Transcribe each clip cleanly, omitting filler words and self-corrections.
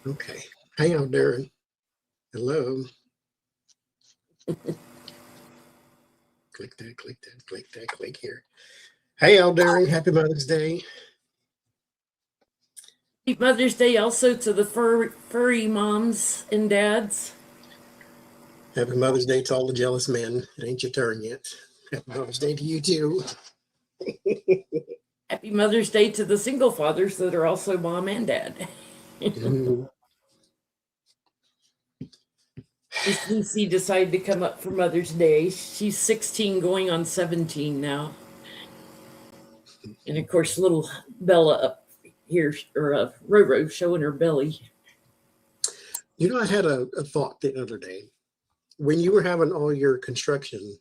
Okay. Hey, out there. Hello. Click that, click that, click that, click here. Hey, Aldering. Happy Mother's Day. Happy Mother's Day also to the furry moms and dads. Happy Mother's Day to all the jealous men. It ain't your turn yet. Happy Mother's Day to you, too. Happy Mother's Day to the single fathers that are also mom and dad. Mhm. Miss Lucy decided to come up for Mother's Day. She's 16 going on 17 now. And of course, little Bella up here, or Roro showing her belly. You know, I had a thought the other day. When you were having all your construction,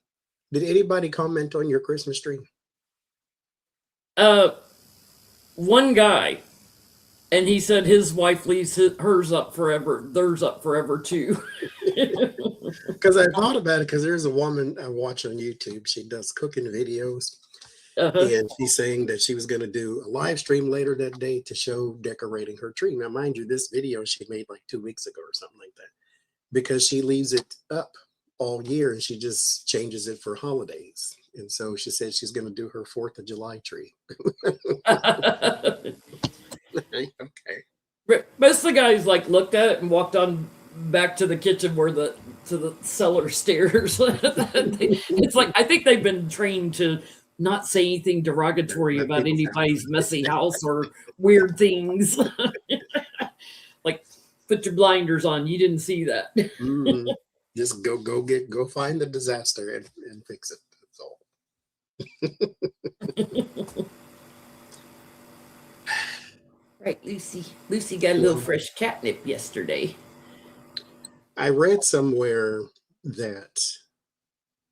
did anybody comment on your Christmas tree? Uh, One guy, and he said his wife leaves hers up forever, theirs up forever too. Because I thought about it, because there's a woman I watch on YouTube. She does cooking videos. Uh-huh. And she's saying that she was going to do a live stream later that day to show decorating her tree. Now, mind you, this video she made like 2 weeks ago or something like that, because she leaves it up all year and she just changes it for holidays. And so she said she's going to do her 4th of July tree. Okay. Most of the guys like looked at it and walked on back to the kitchen where the to the cellar stairs. It's like I think they've been trained to not say anything derogatory Let about people anybody's messy house or weird things. Like put your blinders on. You didn't see that. mm-hmm. Just go find the disaster and fix it. That's all. Right, Lucy. Lucy got a little fresh catnip yesterday. I read somewhere that,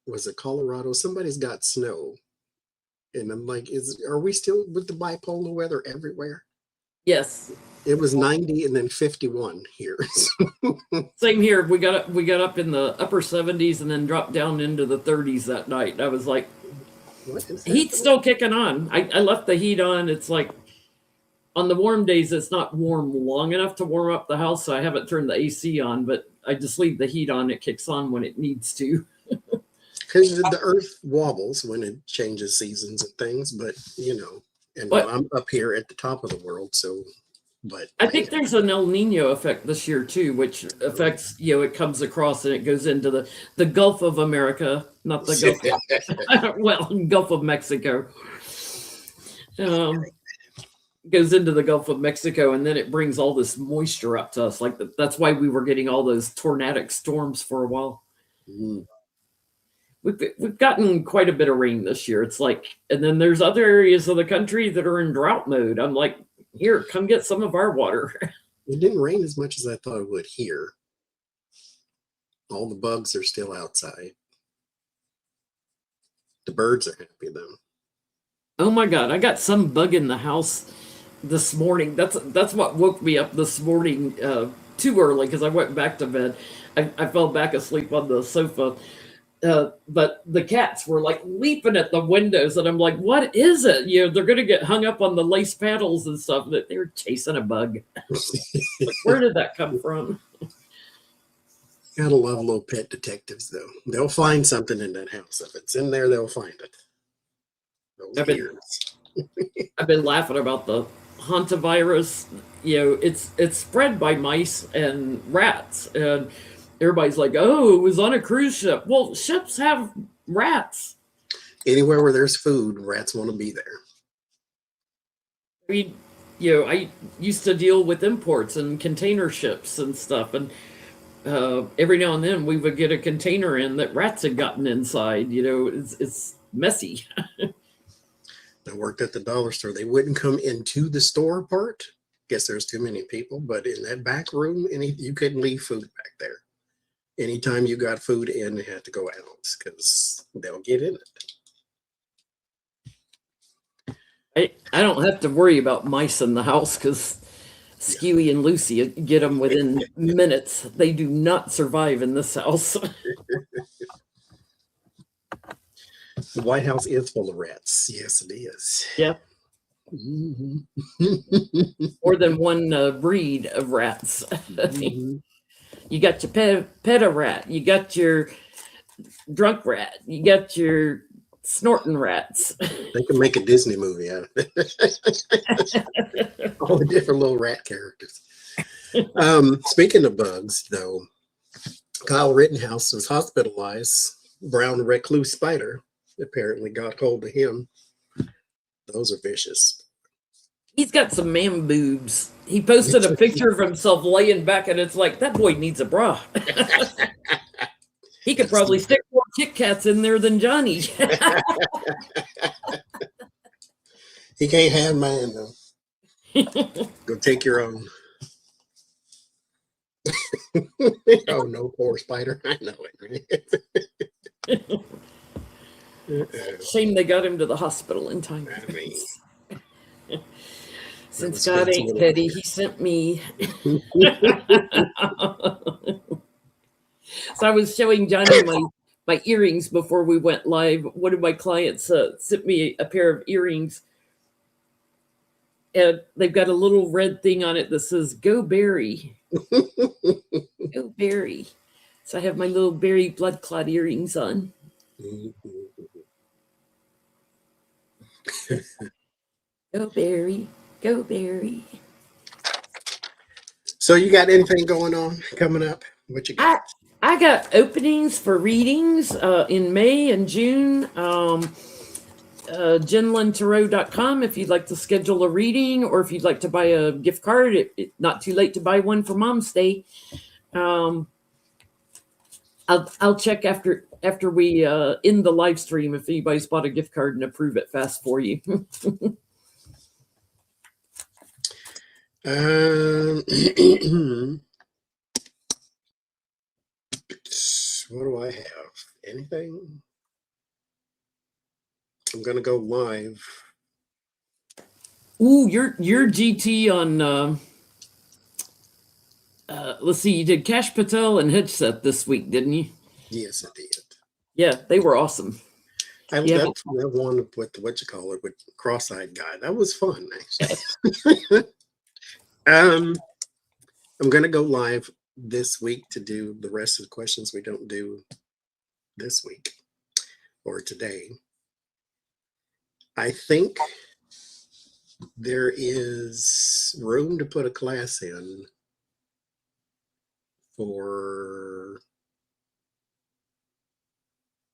was it Colorado? Somebody's got snow. And I'm like, are we still with the bipolar weather everywhere? Yes. It was 90 and then 51 here. Same here. We got up in the upper 70s and then dropped down into the 30s that night. I was like, What is heat's still kicking on. I left the heat on. It's like on the warm days, it's not warm long enough to warm up the house, so I haven't turned the AC on, but I just leave the heat on. It kicks on when it needs to. Because the earth wobbles when it changes seasons and things, but and But I'm up here at the top of the world, so but I think there's an El Nino effect this year too, which affects, it comes across and it goes into the Gulf of America, not the Gulf well, Gulf of Mexico. Um, Goes into the Gulf of Mexico, and then it brings all this moisture up to us. Like that's why we were getting all those tornadic storms for a while. Mm. We've gotten quite a bit of rain this year. It's like, and then there's other areas of the country that are in drought mode. I'm like, here, come get some of our water. It didn't rain as much as I thought it would here. All the bugs are still outside. The birds are happy though. Oh my God, I got some bug in the house this morning. That's what woke me up this morning too early because I went back to bed. I fell back asleep on the sofa. But the cats were like leaping at the windows, and I'm like, "What is it?" They're going to get hung up on the lace paddles and stuff. That they were chasing a bug. Like, where did that come from? Gotta love little pet detectives though. They'll find something in that house. If it's in there, they'll find it. I've been laughing about the hantavirus. It's spread by mice and rats, and everybody's like, "Oh, it was on a cruise ship." Well, ships have rats. Anywhere where there's food, rats want to be there. I mean, I used to deal with imports and container ships and stuff, and every now and then we would get a container in that rats had gotten inside. It's messy. I worked at the dollar store. They wouldn't come into the store part. Guess there's too many people, but in that back room, you couldn't leave food back there. Anytime you got food in, it had to go out because they'll get in I don't have to worry about mice in the house because Skewy and Lucy get them within minutes. They do not survive in this house. The White House is full of rats. Yes, it is. Yeah. Mhm. More than one breed of rats. Mhm. You got your pet rat. You got your drunk rat. You got your snorting rats. They can make a Disney movie out of it. All the different little rat characters. Speaking of bugs, though, Kyle Rittenhouse was hospitalized. Brown recluse spider apparently got hold of him. Those are vicious. He's got some man boobs. He posted a picture of himself laying back, and it's like, that boy needs a bra. He could probably stick more Kit Kats in there than Johnny. He can't have mine, though. Go take your own. Oh, no, poor spider. I know it, right? Shame they got him to the hospital in time. I mean, Since God ain't petty, he sent me. So I was showing Johnny my earrings before we went live. One of my clients sent me a pair of earrings, and they've got a little red thing on it that says "Go Berry." Go Berry. So I have my little berry blood clot earrings on. Go Berry. Go Berry. So you got anything going on coming up? What you got? I got openings for readings in May and June. JenLynTarot.com if you'd like to schedule a reading, or if you'd like to buy a gift card. It's not too late to buy one for Mom's Day. I'll check after we end the live stream if anybody's bought a gift card and approve it fast for you. What do I have? Anything? I'm gonna go live. Ooh, your GT on. Let's see, you did Cash Patel and Headset this week, didn't you? Yes, I did. Yeah, they were awesome. That one with what you call it with cross-eyed guy. That was fun, actually. I'm gonna go live this week to do the rest of the questions we don't do this week or today. I think there is room to put a class in for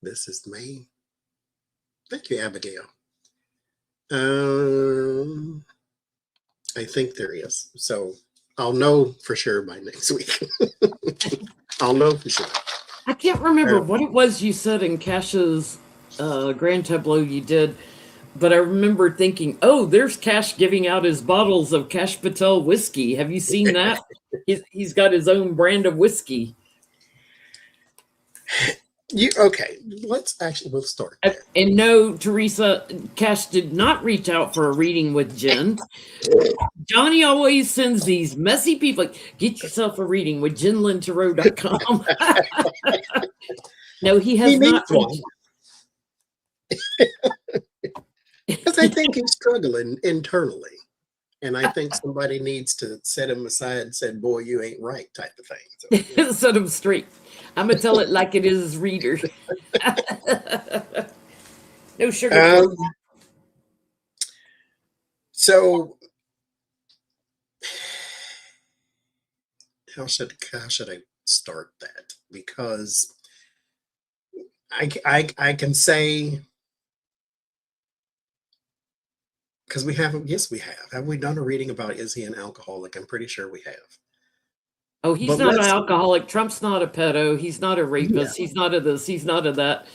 this is May. Thank you, Abigail. I think there is. So I'll know for sure by next week. I'll know for sure. I can't remember what it was you said in Cash's Grand Tableau you did, but I remember thinking, oh, there's Cash giving out his bottles of Cash Patel whiskey. Have you seen that? He's got his own brand of whiskey. Okay, we'll start there. And no, Teresa, Cash did not reach out for a reading with Jen. Johnny always sends these messy people, like, get yourself a reading with JenLynTarot.com. No, he has not. Because I think he's struggling internally. And I think somebody needs to set him aside and say, boy, you ain't right, type of thing. So, set him straight. I'm going to tell it like it is, reader. No sugar. So how should I start that? Because I can say, because we haven't. Yes, we have. Have we done a reading about is he an alcoholic? I'm pretty sure we have. Oh, he's not an alcoholic. Trump's not a pedo. He's not a rapist. Yeah. He's not a this. He's not a that.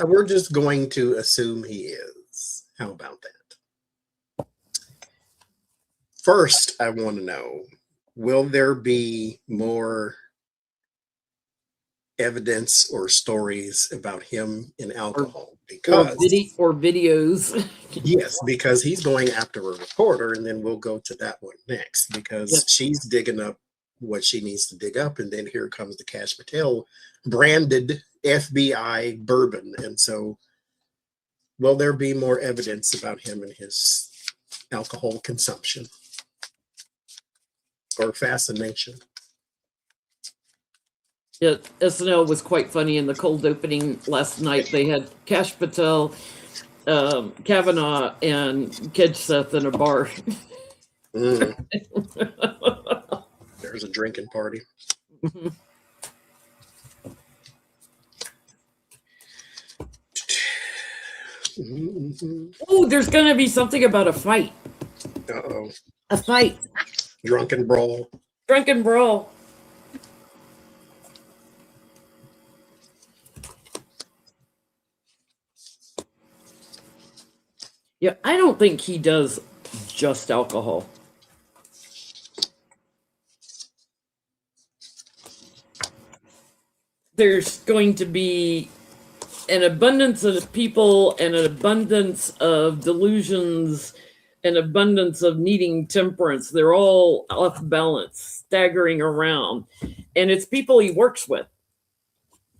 We're just going to assume he is. How about that? First, I want to know, will there be more evidence or stories about him in alcohol? Or videos. Yes, because he's going after a reporter, and then we'll go to that one next, because she's digging up what she needs to dig up, and then here comes the Cash Patel branded FBI bourbon. And so will there be more evidence about him and his alcohol consumption or fascination? Yeah, SNL was quite funny in the cold opening last night. They had Kash Patel, Kavanaugh, and Kedge in a bar. Mm. There's a drinking party. Oh, there's going to be something about a fight. Uh-oh. A fight. Drunken brawl. Drunken brawl. Yeah, I don't think he does just alcohol. There's going to be an abundance of people and an abundance of delusions, an abundance of needing temperance. They're all off balance, staggering around. And it's people he works with.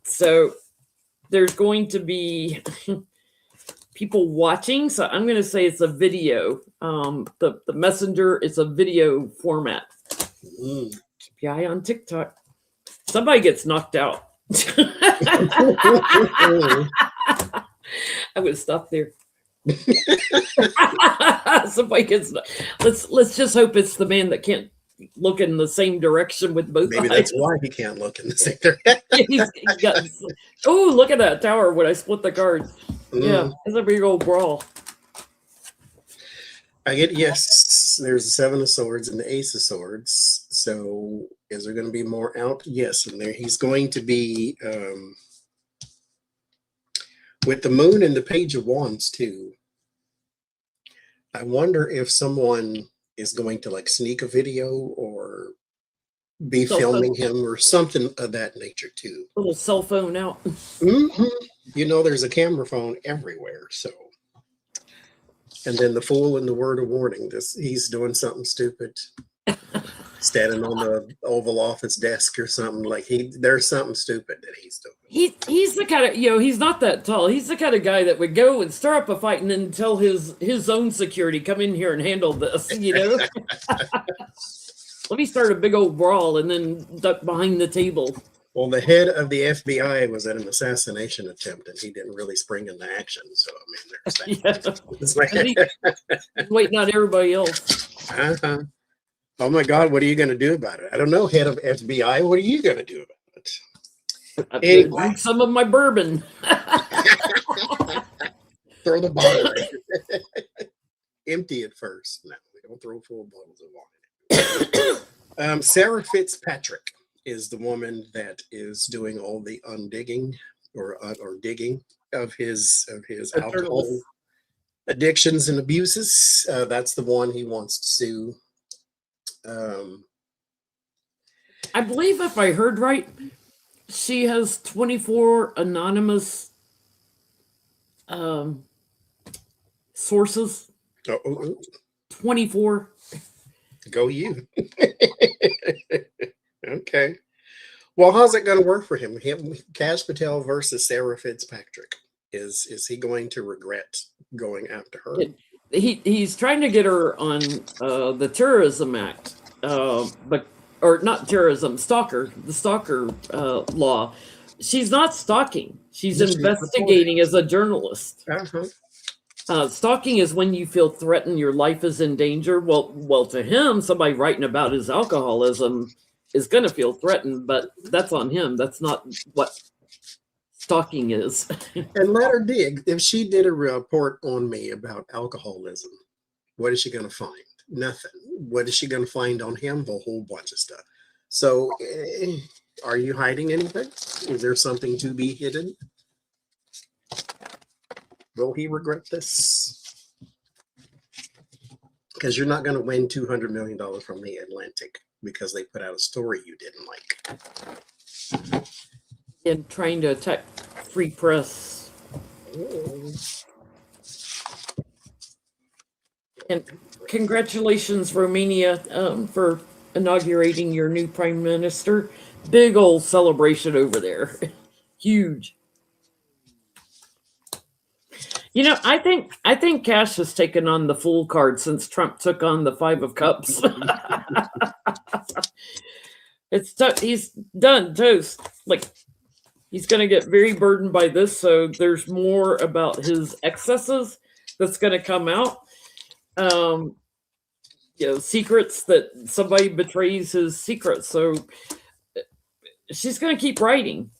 So there's going to be people watching. So I'm going to say it's a video. The messenger is a video format. Keep your eye on TikTok. Somebody gets knocked out. I would stop there. Somebody gets. Let's just hope it's the man that can't look in the same direction with both Maybe eyes. that's why he can't look in the same direction. Oh, look at that tower when I split the cards. Yeah, it's a big old brawl. I get, yes, there's the Seven of Swords and the Ace of Swords. So is there going to be more out? Yes, and there he's going to be with the Moon and the Page of Wands too. I wonder if someone is going to like sneak a video or be filming him or something of that nature too. Little cell phone out. Mm-hmm. You know, there's a camera phone everywhere. So, and then the Fool and the Word of Warning. He's doing something stupid, standing on the Oval Office desk or something. Like there's something stupid that he's doing. He's the kind of, he's not that tall. He's the kind of guy that would go and stir up a fight and then tell his own security, come in here and handle this. Let me start a big old brawl and then duck behind the table. Well, the head of the FBI was at an assassination attempt, and he didn't really spring into action. So, I mean, there's that. It's like, He's waiting on everybody else. Oh my God, what are you going to do about it? I don't know, head of FBI. What are you going to do about it? Anyway. Drink some of my bourbon. Throw the bottle. Empty it first. No, we don't throw full bottles of wine. Sarah Fitzpatrick is the woman that is doing all the undigging or digging of his alcohol addictions and abuses. That's the one he wants to sue. I believe if I heard right, she has 24 anonymous sources. 24. Go you. Okay. Well, how's it going to work for him? Kash Patel versus Sarah Fitzpatrick. Is he going to regret going after her? He's trying to get her on the Terrorism Act, or not terrorism, the stalker law. She's not stalking. She's investigating as a journalist. Stalking is when you feel threatened, your life is in danger. Well, to him, somebody writing about his alcoholism is going to feel threatened, but that's on him. That's not what stalking is. And let her dig. If she did a report on me about alcoholism, what is she going to find? Nothing. What is she going to find on him? A whole bunch of stuff. So, are you hiding anything? Is there something to be hidden? Will he regret this? Because you're not going to win $200 million from the Atlantic because they put out a story you didn't like. And trying to attack free press. And congratulations, Romania, for inaugurating your new prime minister. Big old celebration over there. Huge. I think Cash has taken on the Fool card since Trump took on the Five of Cups. He's done toast. Like he's going to get very burdened by this. So there's more about his excesses that's going to come out. Secrets that somebody betrays his secrets. So she's going to keep writing.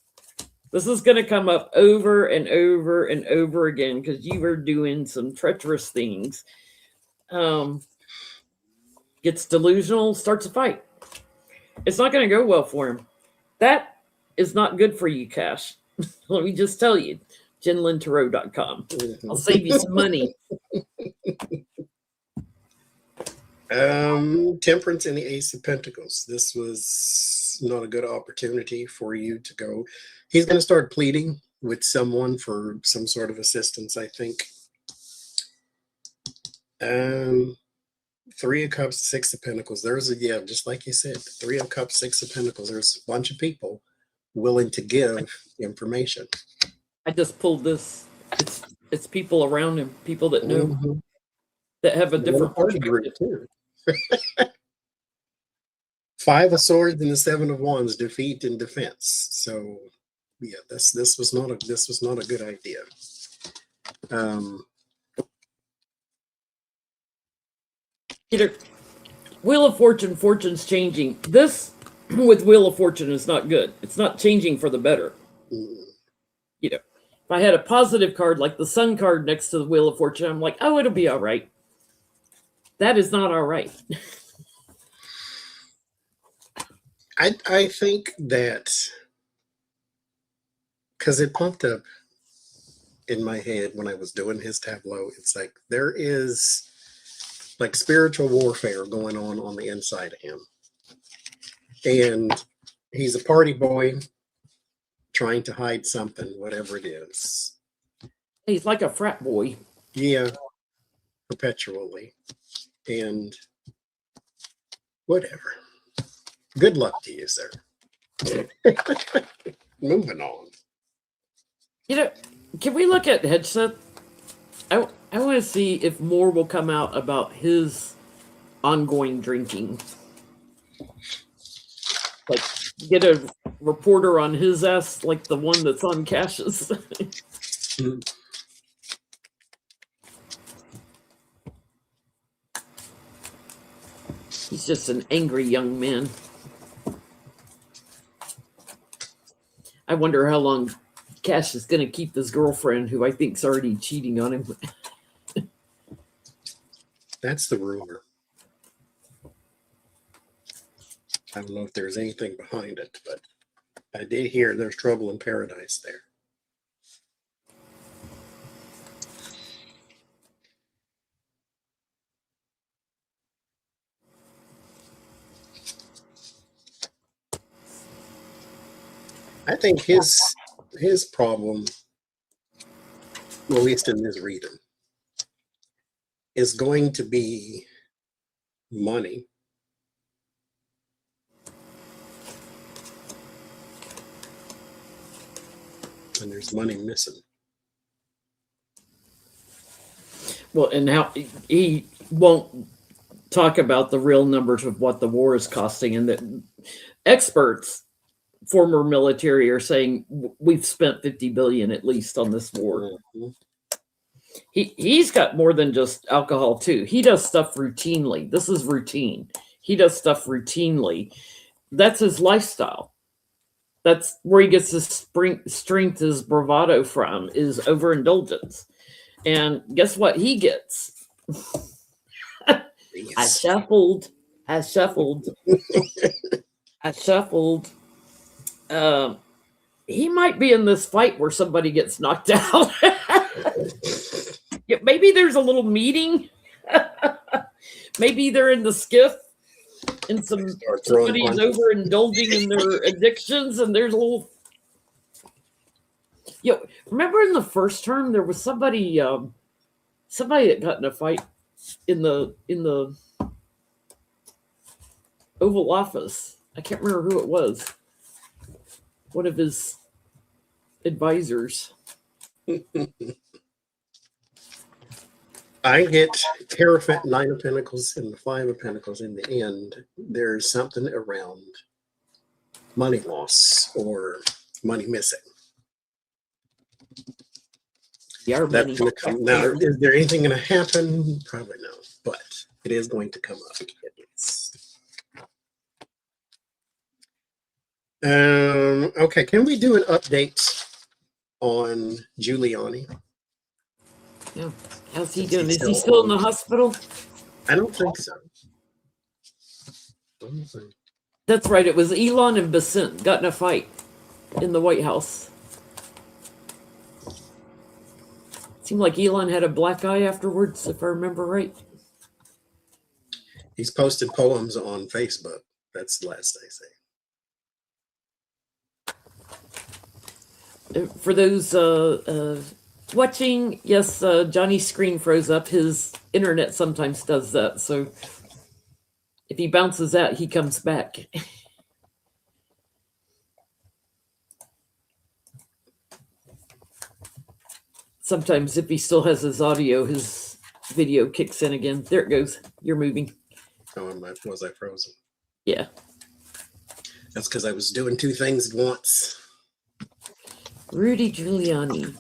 This is going to come up over and over and over again because you were doing some treacherous things. Gets delusional, starts a fight. It's not going to go well for him. That is not good for you, Cash. Let me just tell you, JenLynTarot.com. I'll save you some money. Temperance and the Ace of Pentacles. This was not a good opportunity for you to go. He's going to start pleading with someone for some sort of assistance, I think. Three of Cups, Six of Pentacles. Just like you said, Three of Cups, Six of Pentacles. There's a bunch of people willing to give information. I just pulled this. It's people around him, people that know, that have a different perspective too. Five of Swords and the Seven of Wands, defeat and defense. So yeah, this was not a good idea. Wheel of Fortune, fortune's changing. This with Wheel of Fortune is not good. It's not changing for the better. If I had a positive card like the Sun card next to the Wheel of Fortune, I'm like, oh, it'll be all right. That is not all right. I think that because it popped up in my head when I was doing his tableau, it's like there is like spiritual warfare going on the inside of him. And he's a party boy trying to hide something, whatever it is. He's like a frat boy. Yeah, perpetually. And whatever. Good luck to you, sir. Moving on. Can we look at Headset? I want to see if more will come out about his ongoing drinking. Like, get a reporter on his ass like the one that's on Cash's. He's just an angry young man. I wonder how long Cash is going to keep this girlfriend who I think's already cheating on him. That's the rumor. I don't know if there's anything behind it, but I did hear there's trouble in paradise there. I think his problem, at least in this reading, is going to be money. And there's money missing. Well, and how he won't talk about the real numbers of what the war is costing, and that experts, former military, are saying we've spent 50 billion at least on this war. He's got more than just alcohol too. He does stuff routinely. This is routine. He does stuff routinely. That's his lifestyle. That's where he gets his strength, his bravado from, is overindulgence. And guess what he gets? I shuffled. He might be in this fight where somebody gets knocked out. Maybe there's a little meeting. Maybe they're in the skiff and somebody's overindulging in their addictions, and there's a little. Remember in the first term there was somebody that got in a fight in the Oval Office. I can't remember who it was. One of his advisors. I get Hierophant, Nine of Pentacles, and the Five of Pentacles in the end. There's something around money loss or money missing. Your That's money. going to come. Now, is there anything going to happen? Probably no, but it is going to come up at least. Okay, can we do an update on Giuliani? Yeah. How's he Is doing? he Is he still still in on? the hospital? I don't think so. I don't think- That's right. It was Elon and Besant got in a fight in the White House. Seemed like Elon had a black eye afterwards, if I remember right. He's posted poems on Facebook. That's the last I say. For those watching, yes, Johnny's screen froze up. His internet sometimes does that. So if he bounces out, he comes back. Sometimes if he still has his audio, his video kicks in again. There it goes. You're moving. Oh, was I frozen? Yeah. That's because I was doing two things at once. Rudy Giuliani.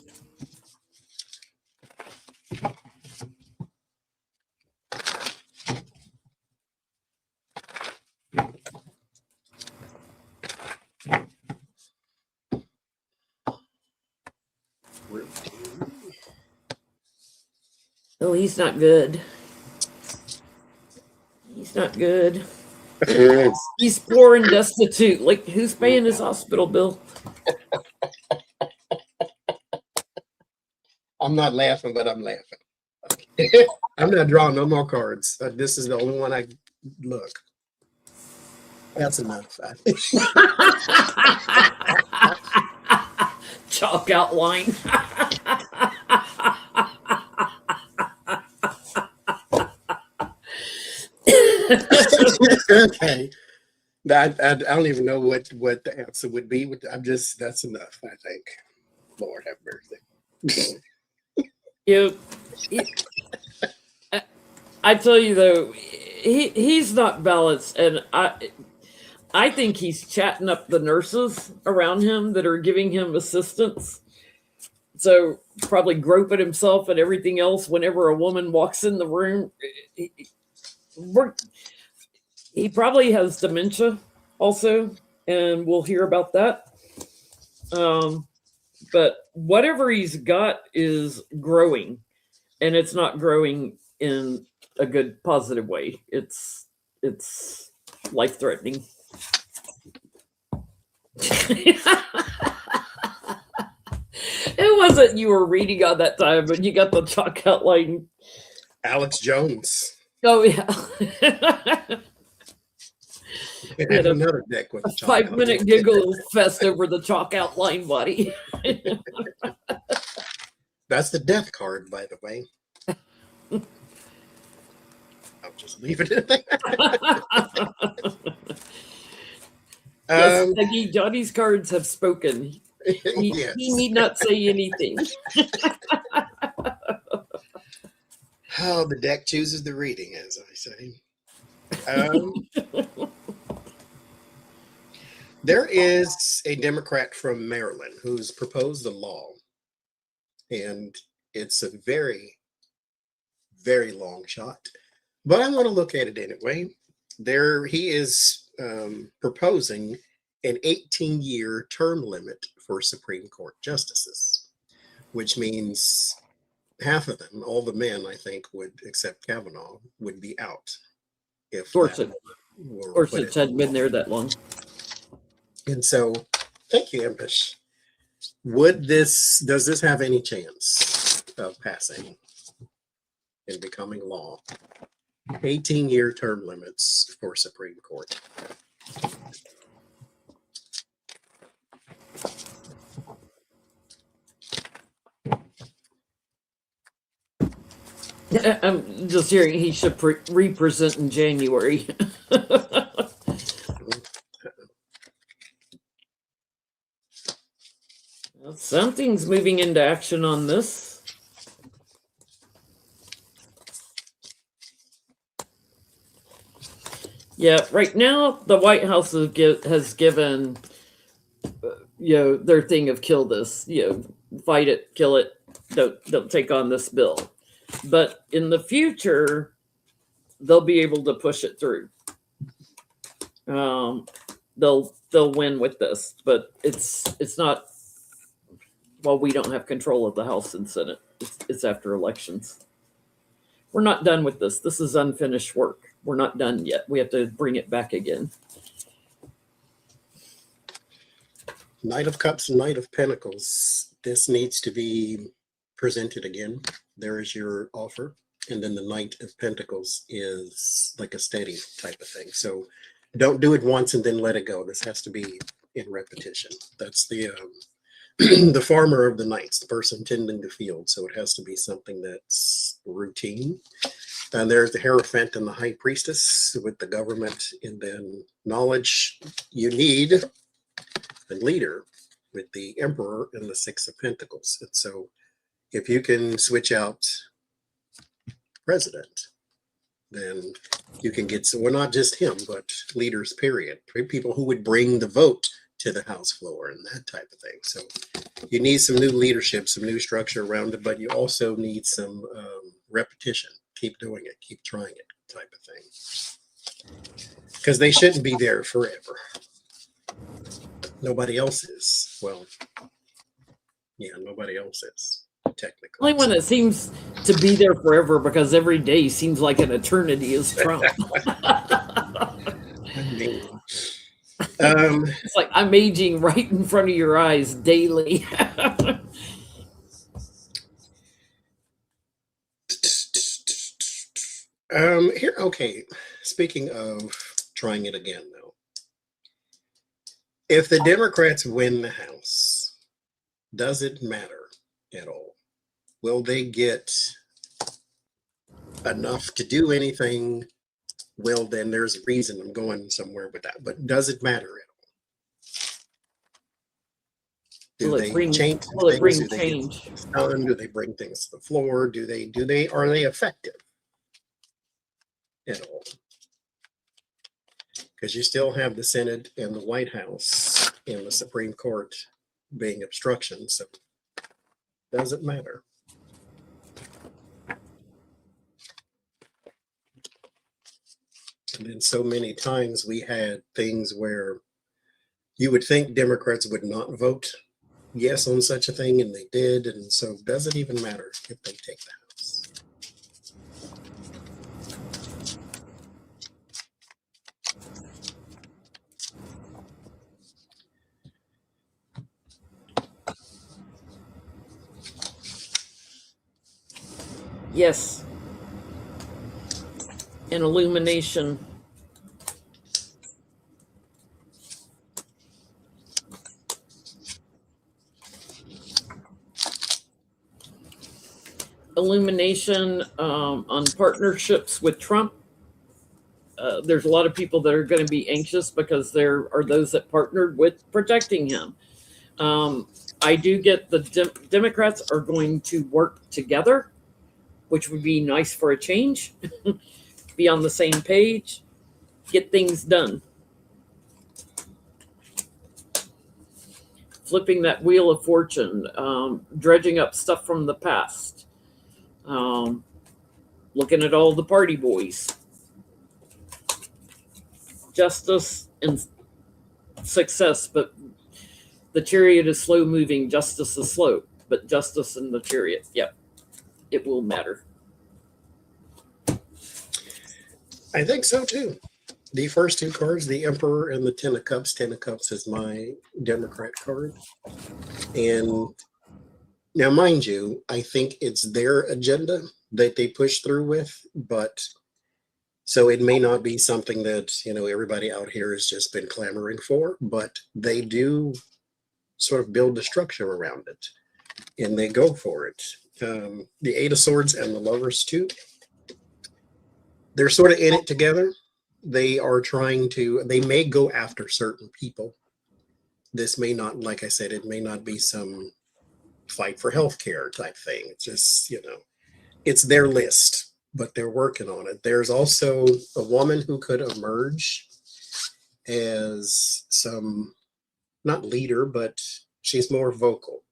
Oh, he's not good. He's not good. He's poor and destitute. Like, who's paying his hospital bill? I'm not laughing, but I'm laughing. I'm not drawing no more cards. This is the only one I look. That's enough. Chalk outline. Okay. I don't even know what the answer would be. That's enough, I think. Lord have mercy. I tell you though, he's not balanced, and I think he's chatting up the nurses around him that are giving him assistance. So probably groping himself and everything else whenever a woman walks in the room. He probably has dementia also, and we'll hear about that. But whatever he's got is growing, and it's not growing in a good positive way. It's life-threatening. It wasn't you were reading on that time, but you got the chalk outline. Alex Jones. Oh yeah. We had another deck with A the chalk 5-minute outline. giggle fest over the chalk outline, buddy. That's the death card, by the way. I'll just leave it at that. Yes, Peggy, Johnny's cards have spoken. He, Yes. he need not say anything. Oh, the deck chooses the reading, as I say. There is a Democrat from Maryland who's proposed a law, and it's a very, very long shot, but I want to look at it anyway. He is proposing an 18-year term limit for Supreme Court justices, which means half of them, all the men, I think, would, except Kavanaugh, would be out. If Gorsuch hadn't been there that long. And so, thank you, Impish. Does this have any chance of passing and becoming law? 18-year term limits for Supreme Court. I'm just hearing he should represent in January. Something's moving into action on this. Yeah, right now the White House has given their thing of kill this, fight it, kill it, don't take on this bill. But in the future, they'll be able to push it through. Um, they'll win with this, but it's not. Well, we don't have control of the House and Senate. It's after elections. We're not done with this. This is unfinished work. We're not done yet. We have to bring it back again. Knight of Cups and Knight of Pentacles. This needs to be presented again. There is your offer. And then the Knight of Pentacles is like a steady type of thing. So don't do it once and then let it go. This has to be in repetition. That's the the farmer of the knights, the person tending the field. So it has to be something that's routine. And there's the Hierophant and the High Priestess with the government, and then knowledge. You need a leader with the Emperor and the Six of Pentacles. And so if you can switch out president, then you can get, so well, not just him, but leaders, period. People who would bring the vote to the House floor and that type of thing. So you need some new leadership, some new structure around it, but you also need some repetition. Keep doing it, keep trying it type of thing. Because they shouldn't be there forever. Nobody else is. Well, yeah, nobody else is, technically. Only one that seems to be there forever, because every day seems like an eternity, is Trump. It's like I'm aging right in front of your eyes daily. Here, okay. Speaking of trying it again, though, if the Democrats win the House, does it matter at all? Will they get enough to do anything? Well, then there's a reason I'm going somewhere with that. But does it matter at all? Do they change? Will it bring change? Do they bring things to the floor? Are they effective at all? Because you still have the Senate and the White House and the Supreme Court being obstructions. So does it matter? And then so many times we had things where you would think Democrats would not vote yes on such a thing, and they did. And so does it even matter if they take the House? Yes. An illumination. Illumination on partnerships with Trump. There's a lot of people that are going to be anxious because there are those that partnered with protecting him. I do get the Democrats are going to work together, which would be nice for a change. Be on the same page, get things done. Flipping that wheel of fortune, dredging up stuff from the past, looking at all the party boys. Justice and success, but the chariot is slow moving, justice is slow, but justice in the chariot, yep, it will matter. I think so too. The first two cards, the Emperor and the Ten of Cups. Ten of Cups is my Democrat card. And now, mind you, I think it's their agenda that they push through with, but so it may not be something that, everybody out here has just been clamoring for, but they do sort of build the structure around it and they go for it. The Eight of Swords and the Lovers too. They're sort of in it together. They are they may go after certain people. This may not, like I said, it may not be some fight for healthcare type thing. It's just, it's their list. but they're working on it. There's also a woman who could emerge as some, not leader, but she's more vocal.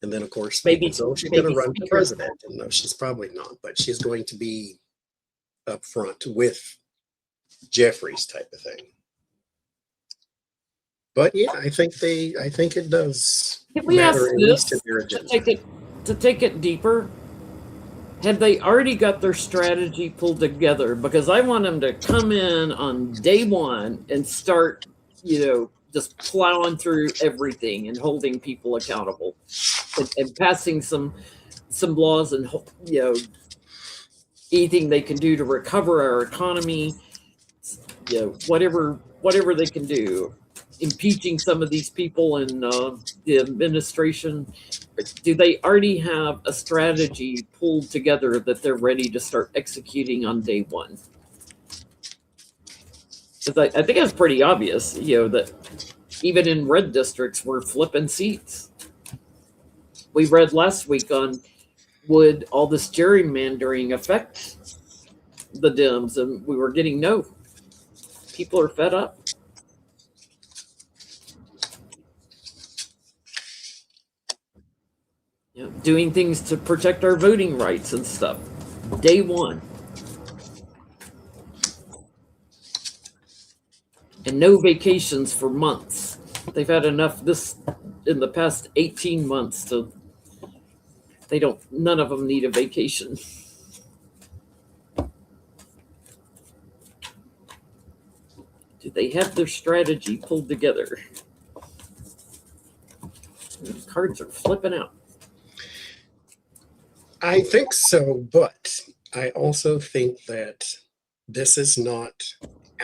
And then, of course, Maybe so she's going to maybe run for speakers. president. And no, she's probably not, but she's going to be up front with Jeffries type of thing. But yeah, I think it does Can we ask matter at least to this their to agenda. take it deeper? Have they already got their strategy pulled together? Because I want them to come in on day one and start, just plowing through everything and holding people accountable, and passing some laws, and anything they can do to recover our economy. Whatever they can do, impeaching some of these people in the administration. Do they already have a strategy pulled together that they're ready to start executing on day one? Because I think it's pretty obvious, that even in red districts, we're flipping seats. We read last week on, would all this gerrymandering affect the Dems? And we were getting no. People are fed up. Doing things to protect our voting rights and stuff. Day one. And no vacations for months. They've had enough this in the past 18 months none of them need a vacation. Do they have their strategy pulled together? The cards are flipping out. I think so, but I also think that this is not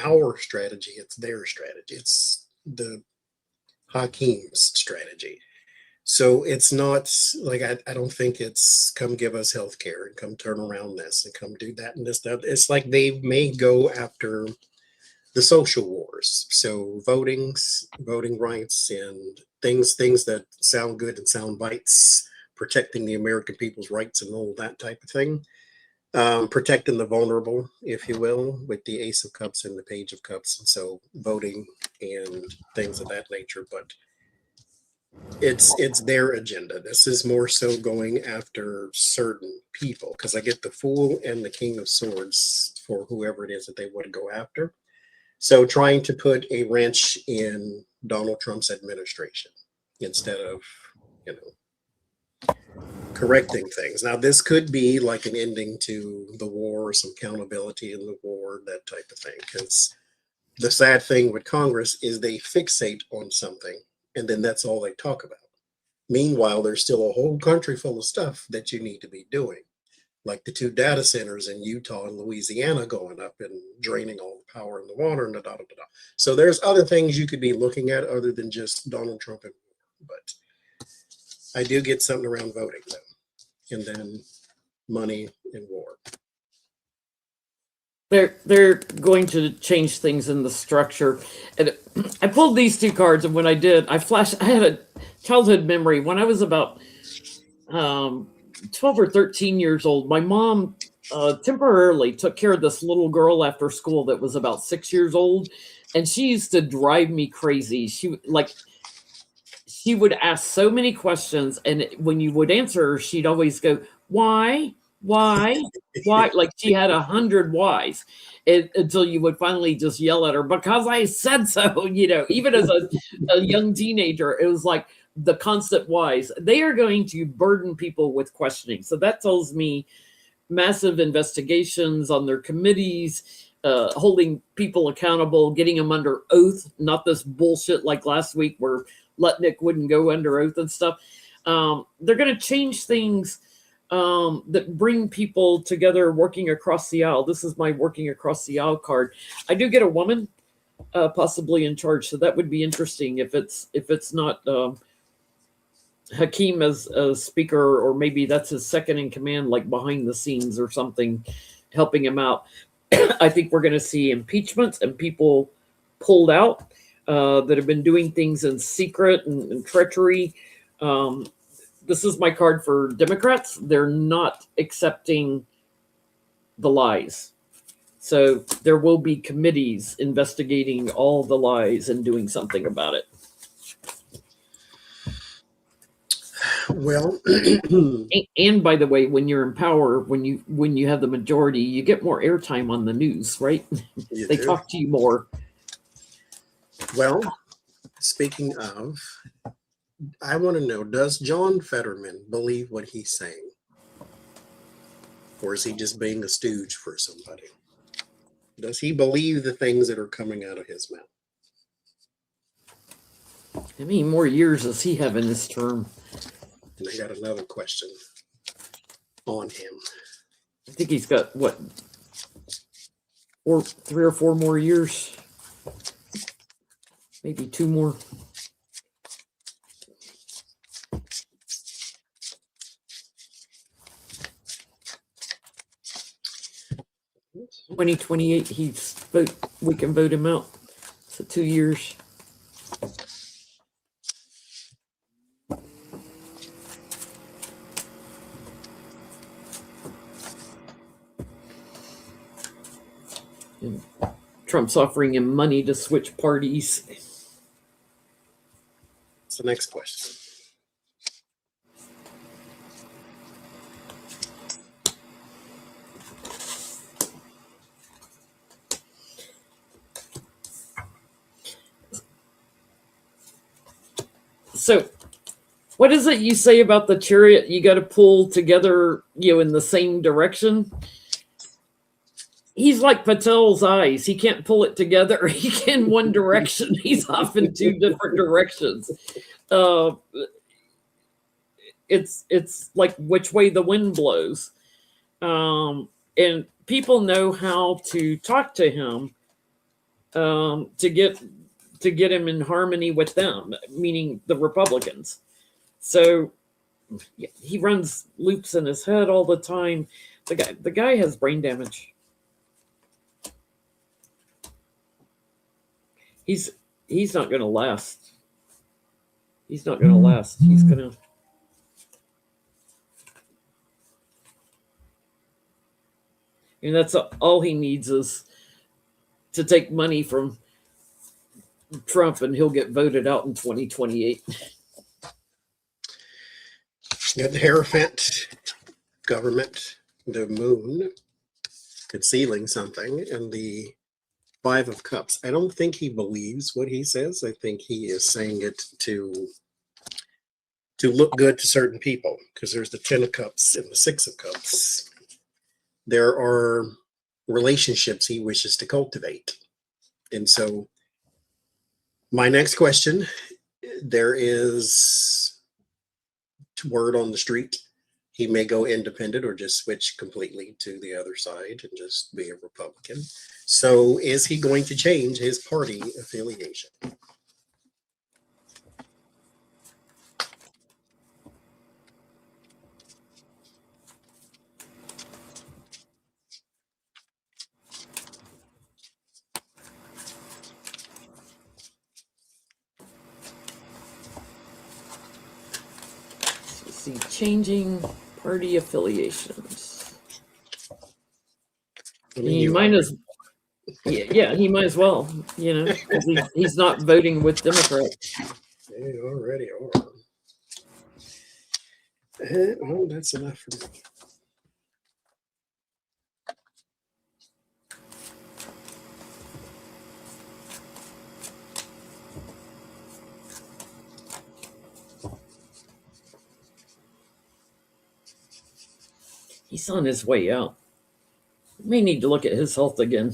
our strategy, it's their strategy. It's the Hakim's strategy. So it's not like, I don't think it's come give us health care and come turn around this and come do that and this, that. It's like they may go after the social wars. So voting rights and things that sound good and sound bites, protecting the American people's rights and all that type of thing. Protecting the vulnerable, if you will, with the Ace of Cups and the Page of Cups. And so voting and things of that nature. But it's their agenda. This is more so going after certain people, because I get the Fool and the King of Swords for whoever it is that they want to go after. So trying to put a wrench in Donald Trump's administration instead of, correcting things. Now, this could be like an ending to the war, or some accountability in the war, that type of thing. Because the sad thing with Congress is they fixate on something, and then that's all they talk about. Meanwhile, there's still a whole country full of stuff that you need to be doing, like the 2 data centers in Utah and Louisiana going up and draining all the power and the water and da. So there's other things you could be looking at other than just Donald Trump and war. But I do get something around voting, though, and then money and war. They're going to change things in the structure. And I pulled these 2 cards, and when I did, I had a childhood memory. When I was about 12 or 13 years old, my mom temporarily took care of this little girl after school that was about 6 years old, and she used to drive me crazy. She would ask so many questions, and when you would answer her, she'd always go, why? Like she had 100 whys, until you would finally just yell at her, because I said so. Even as a young teenager, it was like the constant whys. They are going to burden people with questioning. So that tells me massive investigations on their committees, holding people accountable, getting them under oath, not this bullshit like last week where Lutnick wouldn't go under oath and stuff. They're going to change things that bring people together, working across the aisle. This is my working across the aisle card. I do get a woman possibly in charge, so that would be interesting if it's not Hakim as a speaker, or maybe that's his second in command, like behind the scenes or something, helping him out. I think we're going to see impeachments and people pulled out that have been doing things in secret and treachery. This is my card for Democrats. They're not accepting the lies. So there will be committees investigating all the lies and doing something about it. Well, And by the way, when you're in power, when you have the majority, you get more airtime on the news, right? you They do. talk to you more. Well, speaking of, I want to know, does John Fetterman believe what he's saying? Or is he just being a stooge for somebody? Does he believe the things that are coming out of his mouth? How many more years does he have in this term? And I got another question on him. I think he's got what, 3 or 4 more years, maybe 2 more. Yes. 2028, we can vote him out. So 2 years. And Trump's offering him money to switch parties. What's the next question? So, what is it you say about the chariot? You got to pull together, in the same direction. He's like Patel's eyes. He can't pull it together. He can one direction. He's off in 2 different directions. It's like which way the wind blows. And people know how to talk to him to get him in harmony with them, meaning the Republicans. So he runs loops in his head all the time. The guy has brain damage. He's not going to last. He's not going to last. He's going to. And that's all he needs is to take money from Trump, and he'll get voted out in 2028. Got the Hierophant government, the moon, concealing something, and the 5 of Cups. I don't think he believes what he says. I think he is saying it to look good to certain people, because there's the 10 of Cups and the 6 of Cups. There are relationships he wishes to cultivate. And so my next question, there is word on the street he may go independent or just switch completely to the other side and just be a Republican. So is he going to change his party affiliation? Let's see, changing party affiliations. I mean, He might as he might as well, 'cause he's not voting with Democrats. They already are. Well, that's enough for me. He's on his way out. We may need to look at his health again.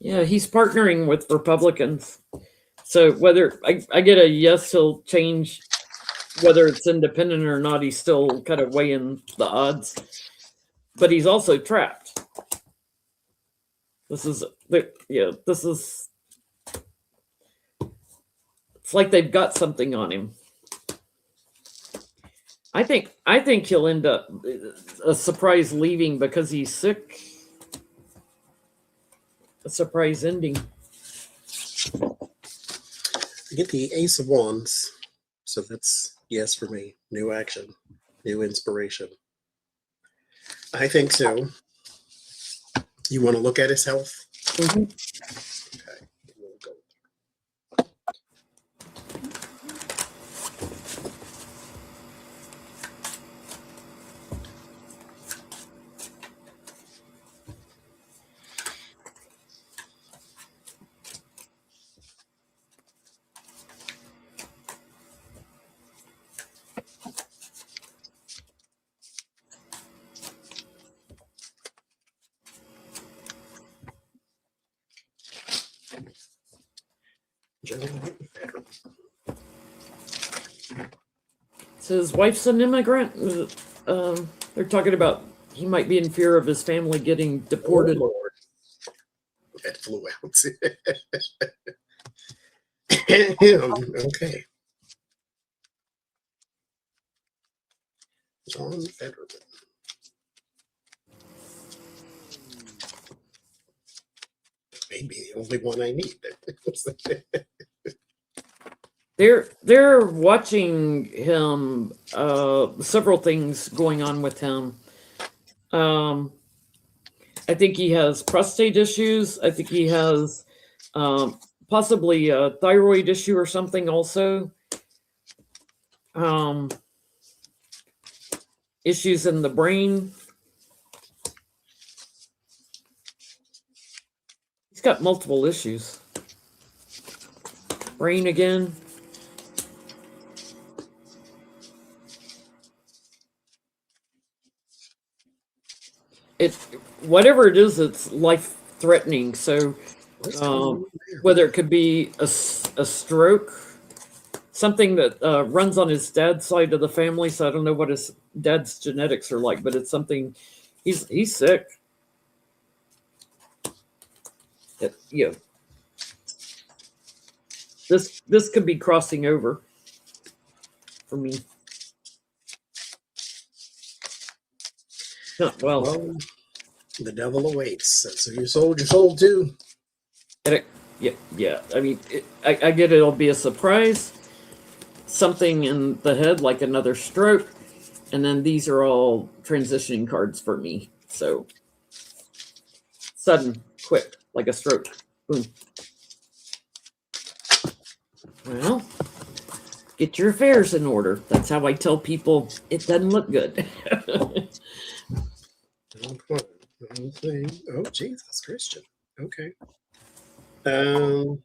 Yeah, he's partnering with Republicans. So whether I get a yes, he'll change. Whether it's independent or not, he's still kind of weighing the odds. But he's also trapped. This is. It's like they've got something on him. I think he'll end up a surprise leaving because he's sick. a surprise ending. I get the Ace of Wands. So that's yes for me. New action, new inspiration. I think so. You want to look at his health? Mhm. Okay. We'll go. So his wife's an immigrant. They're talking about he might be in fear of his family getting deported. Oh, Lord. That flew out. Okay. John Fetterman. Maybe the only one I need. They're watching him. Several things going on with him. I think he has prostate issues. I think he has possibly a thyroid issue or something also. Issues in the brain. He's got multiple issues. Brain again. It whatever it is, it's life threatening. So What's going on there? whether it could be a stroke, something that runs on his dad's side of the family. So I don't know what his dad's genetics are like, but it's something. He's sick. Yeah. This could be crossing over for me. Well, Well, the devil awaits. So you sold your soul too. yeah. I mean, I get it'll be a surprise. Something in the head, like another stroke, and then these are all transitioning cards for me. So sudden, quick, like a stroke. Boom. Well, get your affairs in order. That's how I tell people it doesn't look good. Oh, Jesus, Christian. Okay. There's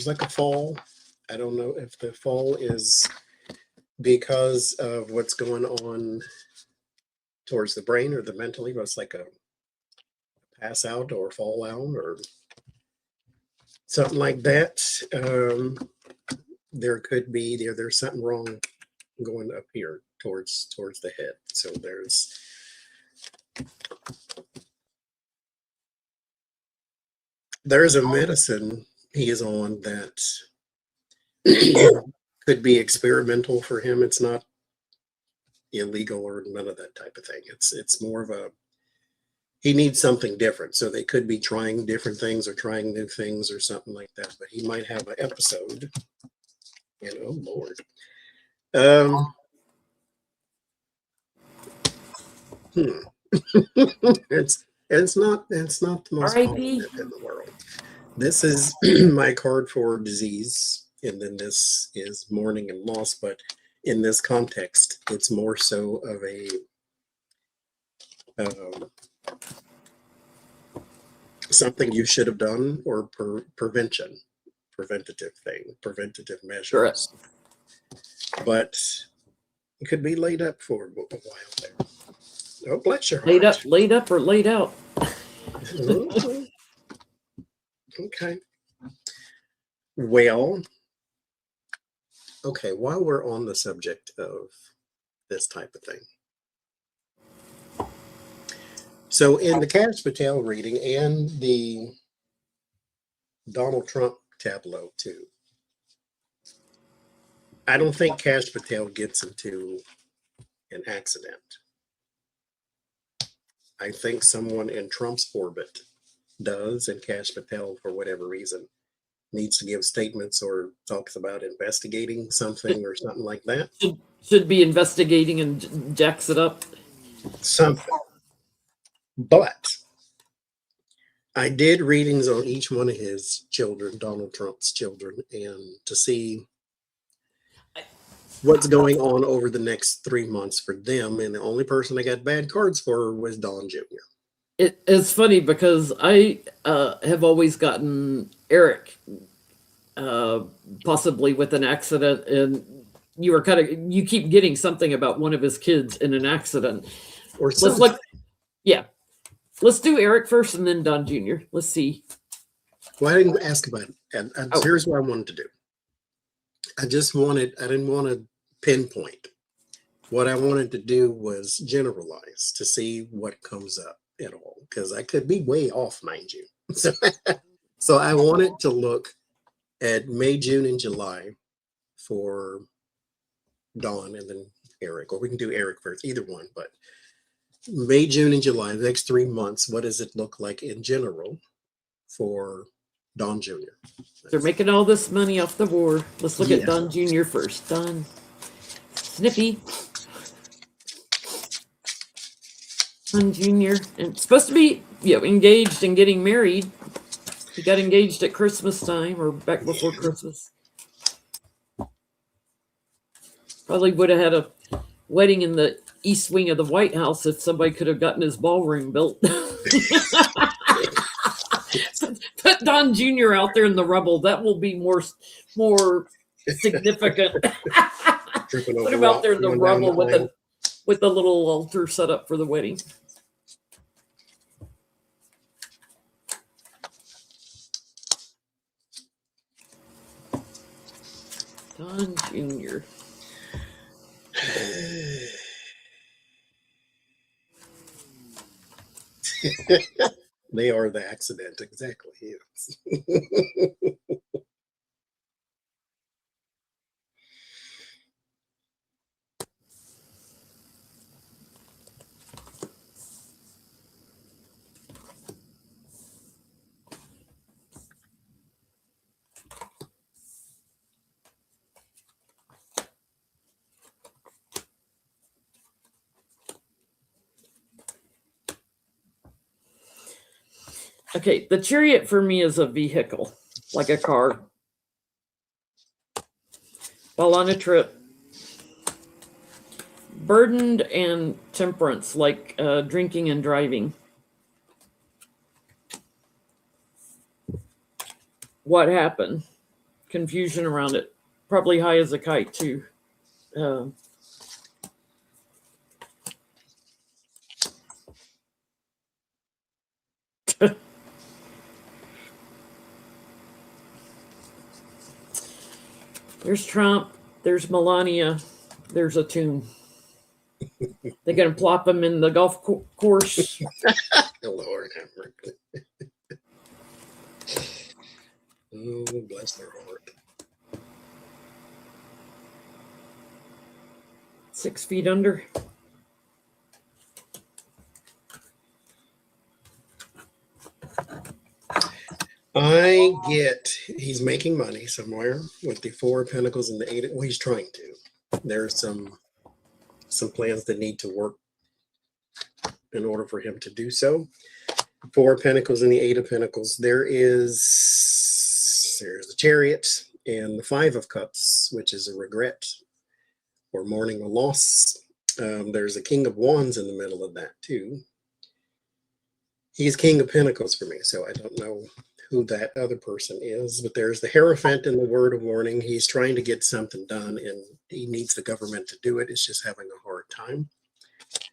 like a fall. I don't know if the fall is because of what's going on towards the brain or the mentally, but it's like a pass out or fall out or something like that. There could be there's something wrong going up here towards the head. So there's a medicine he is on that could be experimental for him. It's not illegal or none of that type of thing. It's more of a he needs something different. So they could be trying different things or trying new things or something like that. But he might have an episode. And oh Lord. it's not the most R.I.P. positive in the world. This is my card for disease, and then this is mourning and loss. But in this context, it's more so of a something you should have done or preventative measures. Correct. But it could be laid up for a while there. Oh, bless your heart. Laid up or laid out. Okay. Well, okay, while we're on the subject of this type of thing. So in the Kash Patel reading and the Donald Trump tableau too, I don't think Kash Patel gets into an accident. I think someone in Trump's orbit does, and Kash Patel, for whatever reason, needs to give statements or talks about investigating something or something like that. Should be investigating and jacks it up. Something. But I did readings on each one of his children, Donald Trump's children, and to see what's going on over the next 3 months for them. And the only person I got bad cards for was Don Jr. It's funny because I have always gotten Eric possibly with an accident, and you keep getting something about one of his kids in an accident. Or Let's something. look. Yeah, let's do Eric first and then Don Jr. Let's see. Well, I didn't ask about it. And Oh. Here's what I wanted to do. I didn't want to pinpoint. What I wanted to do was generalize to see what comes up at all, because I could be way off, mind you. So I wanted to look at May, June, and July for Dawn and then Eric, or we can do Eric first, either one. But May, June, and July, the next 3 months, what does it look like in general for Don Jr.? They're making all this money off the war. Let's look Yeah. at Don Jr. first. Don Snippy. Don Jr. and supposed to be engaged and getting married. He got engaged at Christmas time or back before Christmas. Probably would have had a wedding in the east wing of the White House if somebody could have gotten his ballroom built. Put Don Jr. out there in the rubble. That will be more significant. Put him out there in the rubble with a little altar set up for the wedding. Don Jr. They are the accident, exactly. Yes. Okay, the Chariot for me is a vehicle, like a car. While on a trip. Burdened and temperance, like drinking and driving. What happened? Confusion around it. Probably high as a kite, too. There's Trump. There's Melania. There's a tomb. They're going to plop him in the golf course. Lord have mercy. Oh, bless their heart. 6 feet under. I get he's making money somewhere with the 4 of Pentacles and the 8. Well, he's trying to. There's some plans that need to work in order for him to do so. 4 of Pentacles and the 8 of Pentacles. There's the Chariot and the 5 of Cups, which is a regret or mourning a loss. There's a King of Wands in the middle of that too. He's King of Pentacles for me, so I don't know who that other person is, but there's the Hierophant in the word of warning. He's trying to get something done and he needs the government to do it. It's just having a hard time.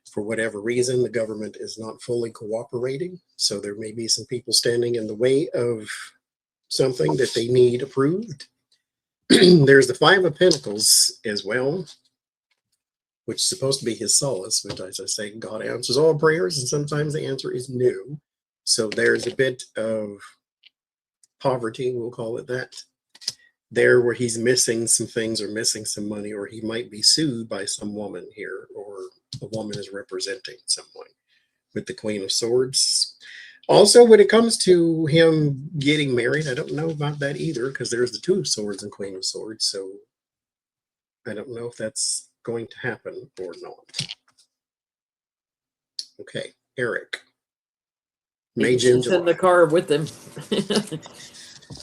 For whatever reason, the government is not fully cooperating. So there may be some people standing in the way of something that they need approved. There's the 5 of Pentacles as well, which is supposed to be his solace, which, as I say, God answers all prayers, and sometimes the answer is no. So there's a bit of poverty, we'll call it that, there where he's missing some things or missing some money, or he might be sued by some woman here, or a woman is representing someone. with the Queen of Swords. Also, when it comes to him getting married, I don't know about that either, because there's the Two of Swords and Queen of Swords. So I don't know if that's going to happen or not. Okay, Eric. May, June, He's in the July. car with him.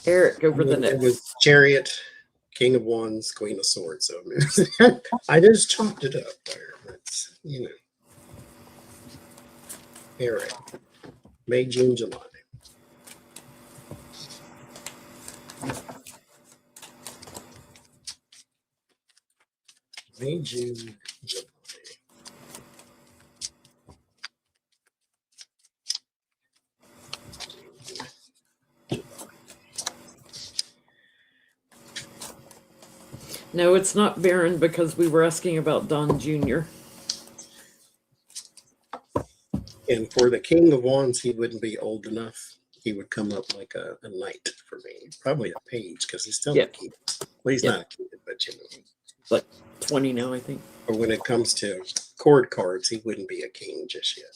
Eric over the It was next. Chariot, King of Wands, Queen of Swords. So I just chopped it up there. That's, Eric. May, June, July. May, June, July. No, it's not Baron because we were asking about Don Jr. And for the King of Wands, he wouldn't be old enough. He would come up like a knight for me. Probably a page because he's still a kid. Well, he's not a kid, but Like 20 now, I think. But when it comes to court cards, he wouldn't be a king just yet.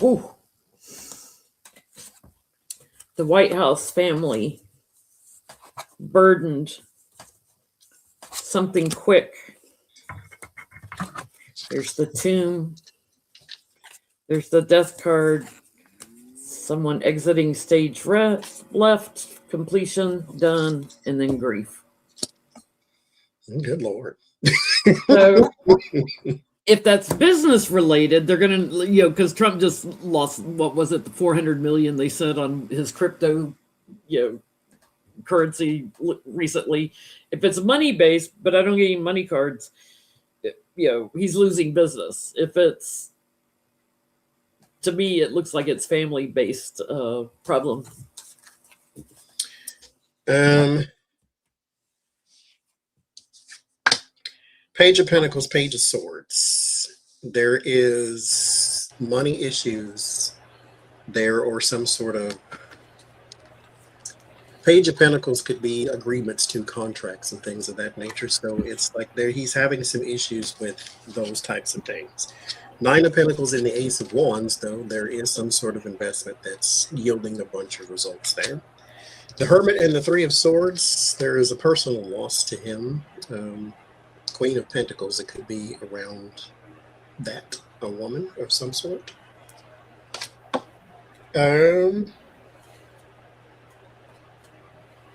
Ooh. The White House family burdened something quick. There's the tomb. There's the death card. Someone exiting stage left, completion, done, and then grief. Good Lord. So if that's business related, they're going to, because Trump just lost, what was it, the 400 million they said on his crypto, currency recently. If it's money based, but I don't get any money cards, he's losing business. If it's, to me, it looks like it's family based problem. Page of Pentacles, Page of Swords. There is money issues there, or some sort of Page of Pentacles could be agreements to contracts and things of that nature. So it's like he's having some issues with those types of things. Nine of Pentacles and the Ace of Wands, though, there is some sort of investment that's yielding a bunch of results there. The Hermit and the Three of Swords, there is a personal loss to him. Queen of Pentacles, it could be around that, a woman of some sort. And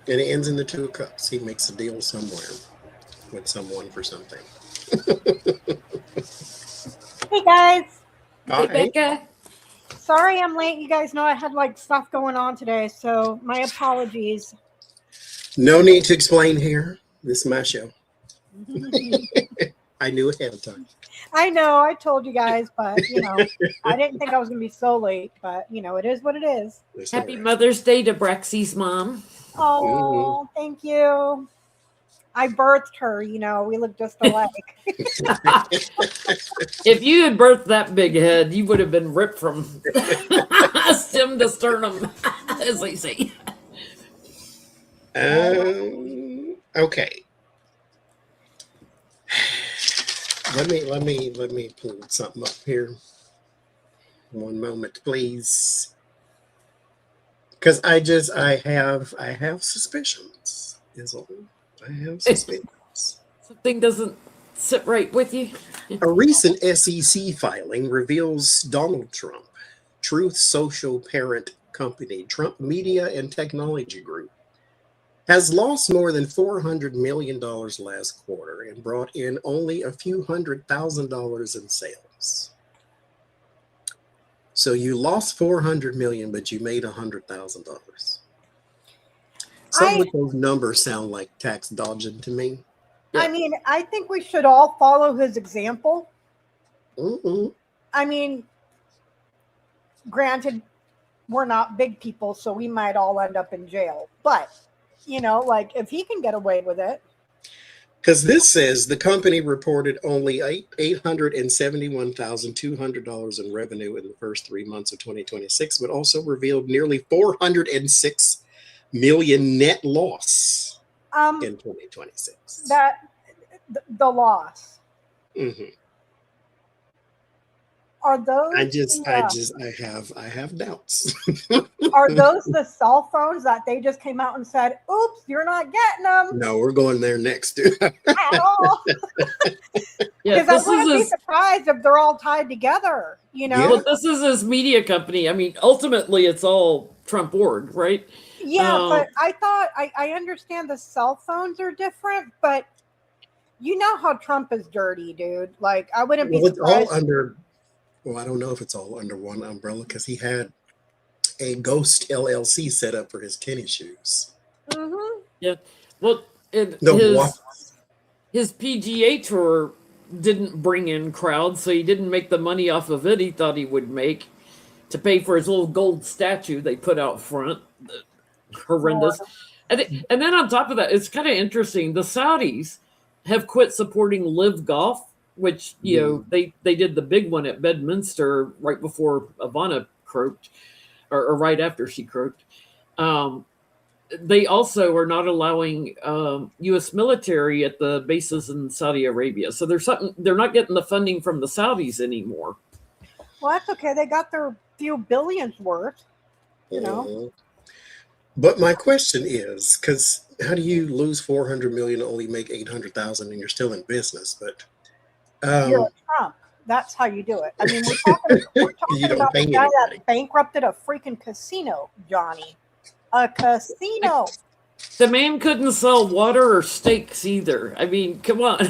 it ends in the Two of Cups. He makes a deal somewhere with someone for something. Hey guys. Hi. Becca. Sorry I'm late. You guys know I had stuff going on today, so my apologies. No need to explain here. This is my show. I knew ahead of time. I know, I told you guys, but I didn't think I was gonna be so late, but it is what it is. That's Happy all right. Mother's Day to Braxy's mom. Oh, thank you. I birthed her, we look just alike. If you had birthed that big head, you would have been ripped from stem to sternum, as they say. Okay. Let me pull something up here. One moment, please. Because I have suspicions, is all. I have suspicions. Something doesn't sit right with you. A recent SEC filing reveals Donald Trump, Truth Social parent company, Trump Media and Technology Group, has lost more than $400 million last quarter and brought in only a few $100,000 in sales. So you lost $400 million, but you made $100,000. Some of those numbers sound like tax dodging to me. I mean, I think we should all follow his example. Mm-mm. I mean, Granted, we're not big people, so we might all end up in jail. But, like if he can get away with it. Because this says the company reported only $871,200 in revenue in the first 3 months of 2026, but also revealed nearly $406 million net loss in 2026. The loss. Mm-hmm. Are those? I have doubts. Are those the cell phones that they just came out and said, "Oops, you're not getting them"? No, we're going there next. At all? Yeah, Because I wouldn't be surprised if they're all tied together. Well, this is his media company. I mean, ultimately, it's all Trump Org, right? Yeah, but I thought I understand the cell phones are different, but you know how Trump is dirty, dude. Like I wouldn't be surprised. It's all under. Well, I don't know if it's all under one umbrella because he had a ghost LLC set up for his tennis shoes. Mm-hmm. Yeah. Well, his PGA tour didn't bring in crowds, so he didn't make the money off of it he thought he would make to pay for his little gold statue they put out front. Horrendous. And then on top of that, it's kind of interesting. The Saudis have quit supporting Live Golf, which, they did the big one at Bedminster right before Ivana croaked, or right after she croaked. They also are not allowing U.S. military at the bases in Saudi Arabia. So they're not getting the funding from the Saudis anymore. Well, that's okay. They got their few billions worth, Mm-hmm. But my question is, because how do you lose 400 million and only make 800,000 and you're still in business? But you're Trump. That's how you do it. I mean, we're talking about the guy that bankrupted a freaking casino, Johnny. A casino. The man couldn't sell water or steaks either. I mean, come on.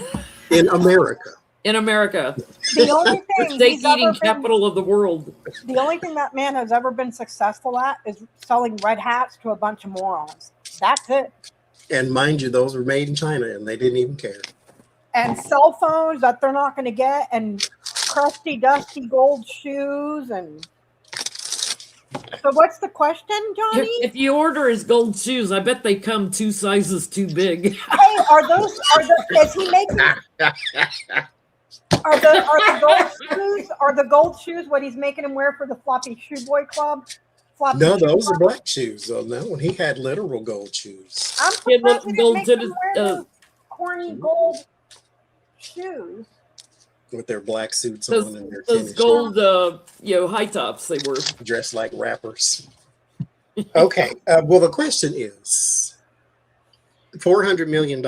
In America. In America. The only thing steak eating capital of the world. The only thing that man has ever been successful at is selling red hats to a bunch of morons. That's it. And mind you, those were made in China and they didn't even care. And cell phones that they're not going to get, and crusty, dusty gold shoes. And so what's the question, Johnny? If you order his gold shoes, I bet they come 2 sizes too big. Hey, is he making are the gold shoes what he's making him wear for the Floppy Shoe Boy Club? No, those are black shoes. On that one, he had literal gold shoes. I'm surprised he didn't make him wear those corny gold shoes with their black suits on and their those gold, high tops. They were dressed like rappers. Okay, well, the question is, $400 million.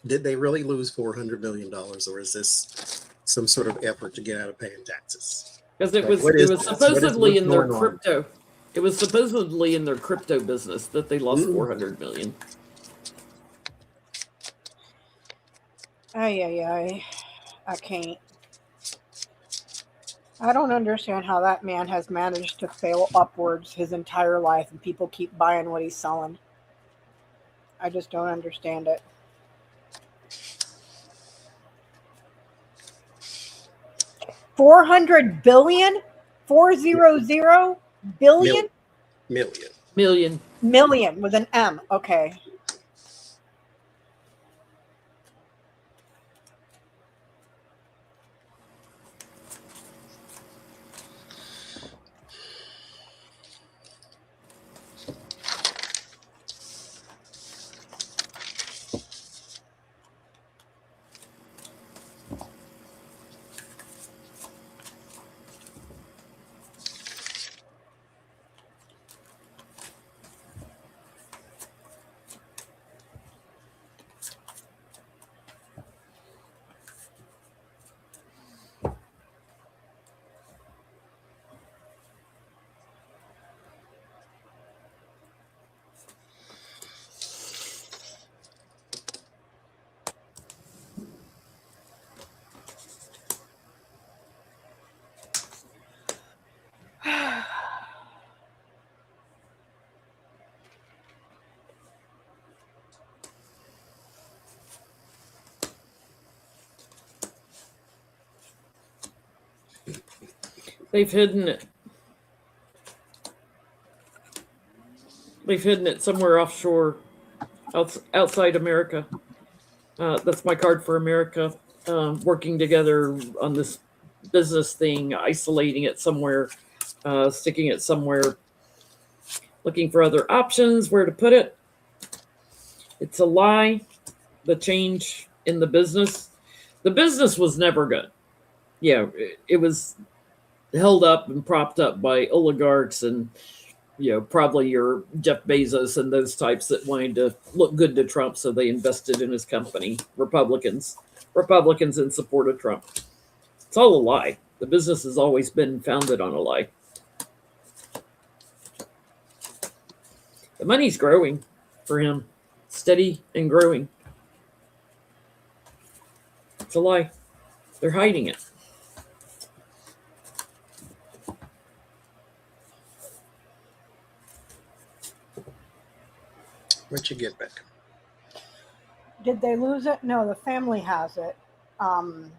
Did they really lose $400 million, or is this some sort of effort to get out of paying taxes? Because it was supposedly in their crypto. It was supposedly in their crypto business that they lost $400 million. I can't. I don't understand how that man has managed to fail upwards his entire life and people keep buying what he's selling. I just don't understand it. $400 billion? 400 billion? Million with an M. Okay. They've hidden it. They've hidden it somewhere offshore, outside America. That's my card for America. Working together on this business thing, isolating it somewhere, sticking it somewhere, looking for other options, where to put it. It's a lie. The change in the business was never good. Yeah, it was held up and propped up by oligarchs and probably your Jeff Bezos and those types that wanted to look good to Trump, so they invested in his company. Republicans in support of Trump. It's all a lie. The business has always been founded on a lie. The money's growing for him, steady and growing. It's a lie. They're hiding it. What'd you get back? Did they lose it? No, the family has it. And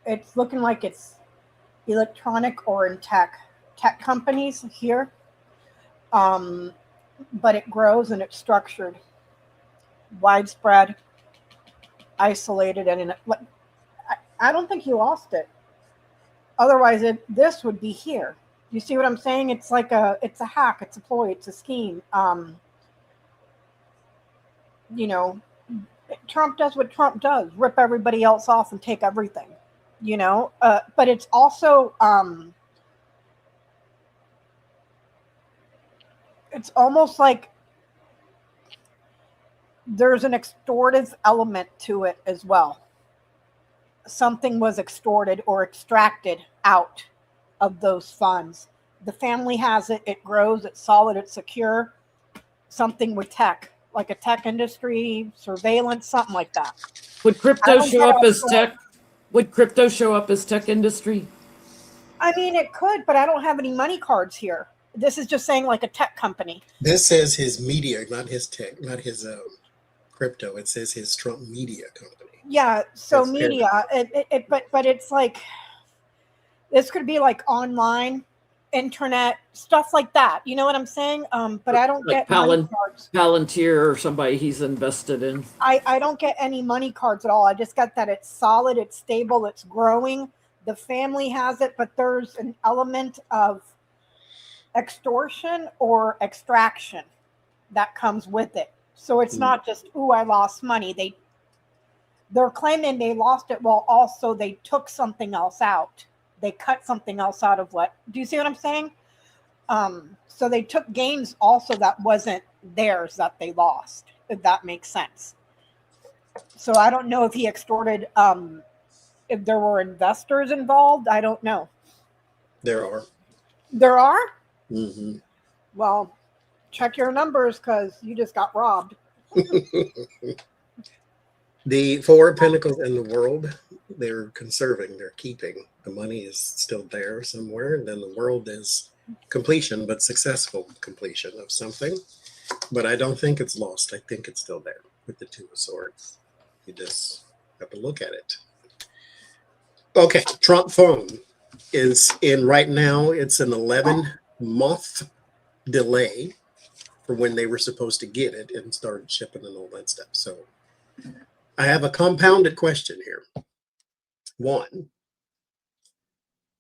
it's looking like it's electronic or in tech companies here. But it grows and it's structured, widespread, isolated, and I don't think he lost it. Otherwise, this would be here. You see what I'm saying? It's like it's a hack, it's a ploy, it's a scheme. Trump does what Trump does: rip everybody else off and take everything. But it's also it's almost like there's an extortive element to it as well. Something was extorted or extracted out of those funds. The family has it. It grows. It's solid. It's secure. Something with tech, like a tech industry, surveillance, something like that. Would crypto show up as tech? Would crypto show up as tech industry? I mean, it could, but I don't have any money cards here. This is just saying like a tech company. This says his media, not his tech, not his crypto. It says his Trump media company. Yeah, so That's media. But it's like, this could be like online, internet, stuff like that. You know what I'm saying? But I don't like get money cards. Palantir or somebody he's invested in. I don't get any money cards at all. I just got that it's solid, it's stable, it's growing. The family has it, but there's an element of extortion or extraction that comes with it. So it's not just, ooh, I lost money. They're claiming they lost it while also they took something else out. They cut something else out of what? Do you see what I'm saying? So they took gains also that wasn't theirs that they lost, if that makes sense. So I don't know if he extorted, if there were investors involved. I don't know. There are? Mm-hmm. Well, check your numbers because you just got robbed. The Four of Pentacles in the world, they're conserving, they're keeping. The money is still there somewhere, and then the world is completion, but successful completion of something. But I don't think it's lost. I think it's still there with the Two of Swords. You just have to look at it. Okay, Trump phone is in right now. It's an 11-month delay for when they were supposed to get it and started shipping and all that stuff. So I have a compounded question here. One,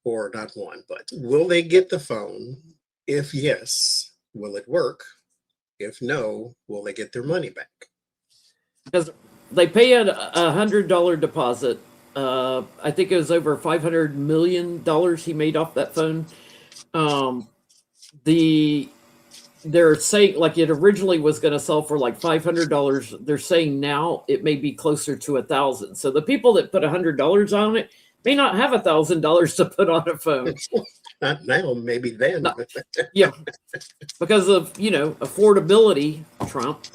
or not one, but will they get the phone? If yes, will it work? If no, will they get their money back? Because they pay a $100 deposit. I think it was over $500 million he made off that phone. They're saying like it originally was going to sell for like $500. They're saying now it may be closer to $1,000. So the people that put $100 on it may not have $1,000 to put on a phone. Not now, maybe then. No. Yeah, because of affordability. Trump,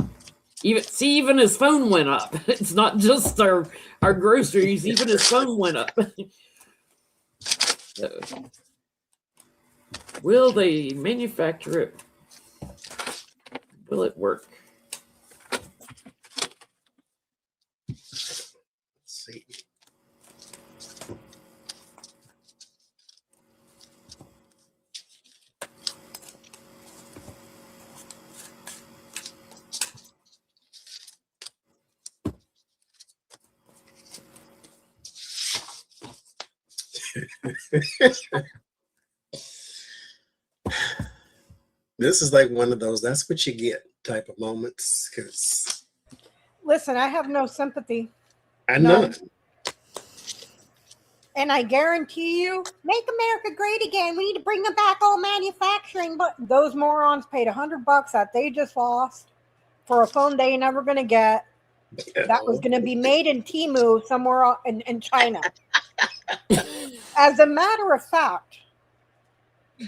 even his phone went up. It's not just our groceries. Even his phone went up. So, will they manufacture it? Will it work? Let's see. This is like one of those, that's what you get type of moments. Because Listen, I have no sympathy. I know. None. And I guarantee you, make America great again. We need to bring them back all manufacturing. But those morons paid $100 that they just lost for a phone they ain't never going to get. That was going to be made in Temu somewhere in China. As a matter of fact,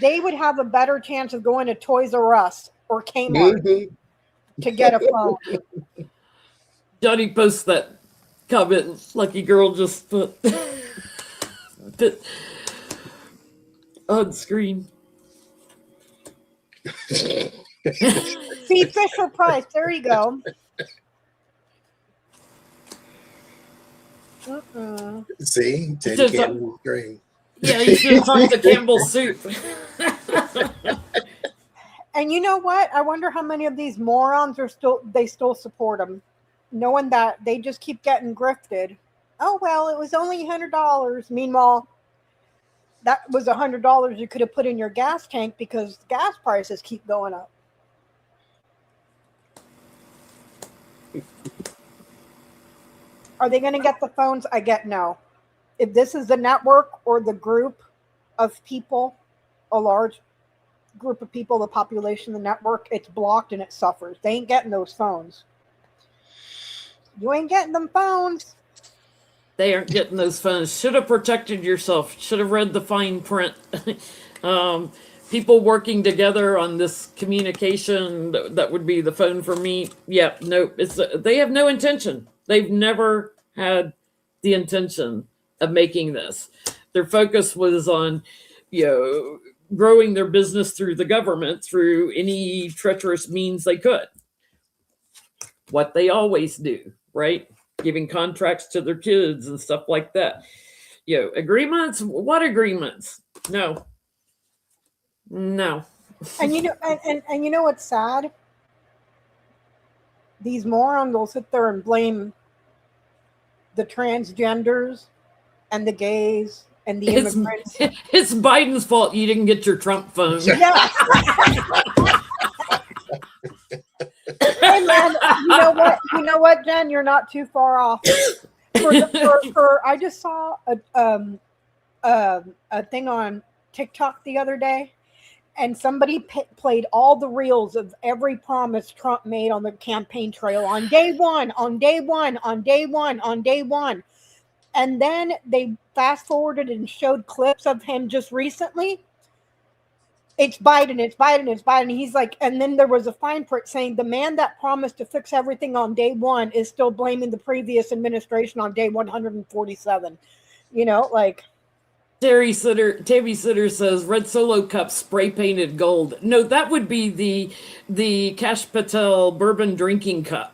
they would have a better chance of going to Toys R Us or Kmart to get a phone. Johnny posts that comment. Lucky girl just put on screen. See, Fisher Price. There you go. See, Teddy Just, Campbell's dream. Yeah, you should have talked to Campbell's Soup. And you know what? I wonder how many of these morons are still support them, knowing that they just keep getting grifted. Oh well, it was only $100. Meanwhile, that was $100 you could have put in your gas tank because gas prices keep going up. Are they going to get the phones? I get no. If this is the network or the group of people, a large group of people, the population, the network, it's blocked and it suffers. They ain't getting those phones. You ain't getting them phones. They aren't getting those phones. Should have protected yourself. Should have read the fine print. People working together on this communication, that would be the phone for me. Yeah, no, they have no intention. They've never had the intention of making this. Their focus was on, growing their business through the government, through any treacherous means they could. What they always do, right? Giving contracts to their kids and stuff like that. Agreements? What agreements? No. And and you know what's sad? These morons will sit there and blame the transgenders and the gays and the immigrants. It's Biden's fault you didn't get your Trump phone. Yeah. Hey man, you know what, Jen? You're not too far off. I just saw a thing on TikTok the other day, and somebody played all the reels of every promise Trump made on the campaign trail on day one. And then they fast forwarded and showed clips of him just recently. It's Biden. He's like, and then there was a fine print saying the man that promised to fix everything on day one is still blaming the previous administration on day 147. Tammy Sitter says red Solo cup spray painted gold. No, that would be the Kash Patel bourbon drinking cup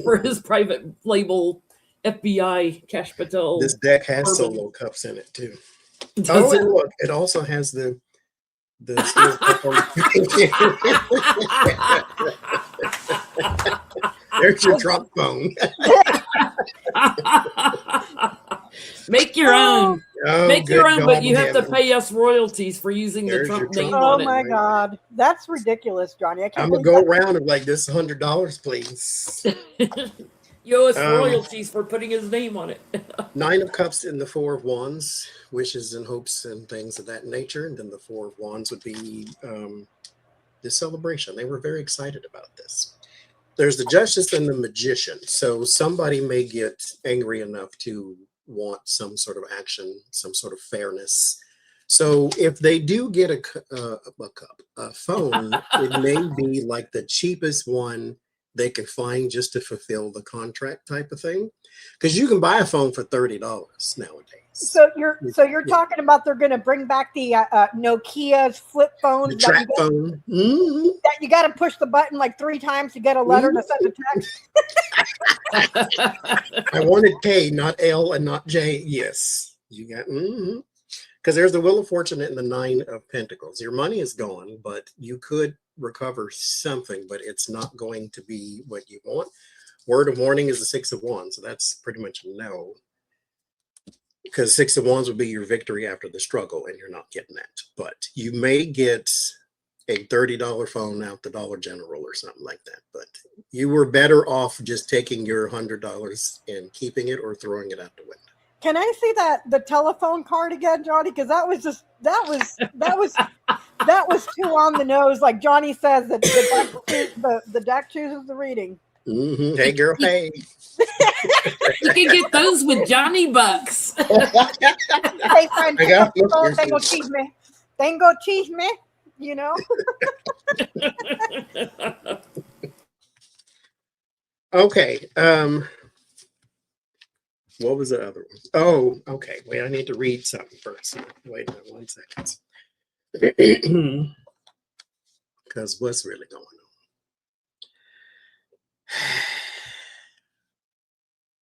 for his private label FBI Kash Patel. This deck has bourbon. Solo cups in it too. Does it? And look, it also has the steel cup on it. There's your Trump phone. Make your own. Oh, Make your own, God but you in have to heaven. pay us royalties for using There's the Trump your name Trump. on Oh it. my God, that's ridiculous, Johnny. I can't I'm gonna believe go around and like this $100, please. You owe us royalties for putting his name on it. 9 of Cups and the 4 of Wands, wishes and hopes and things of that nature. And then the 4 of Wands would be the celebration. They were very excited about this. There's the Justice and the Magician. So somebody may get angry enough to want some sort of action, some sort of fairness. So if they do get a phone, it may be like the cheapest one they can find just to fulfill the contract type of thing, because you can buy a phone for $30 nowadays. So you're talking about they're going to bring back the Nokia's flip phones, The track phone. Mm-hmm. that you got to push the button like 3 times to get a letter to send a text. I wanted K, not L, and not J. Yes, you got. Because there's the Wheel of Fortune and the 9 of Pentacles. Your money is gone, but you could recover something, but it's not going to be what you want. Word of warning is the 6 of Wands, so that's pretty much a no. because 6 of Wands would be your victory after the struggle, and you're not getting that. But you may get a $30 phone out the Dollar General or something like that. But you were better off just taking your $100 and keeping it or throwing it out the window. Can I see the telephone card again, Johnny? Because that was too on the nose. Like Johnny says, that the deck chooses the reading. Mm-hmm. Hey, girl, hey. You can get those with Johnny Bucks. Hey, friend, I got they go cheese me. They can go cheese me. You know. Okay. What was the other one? Oh, okay. Wait, I need to read something first. Wait a minute, 1 second. Because what's really going on?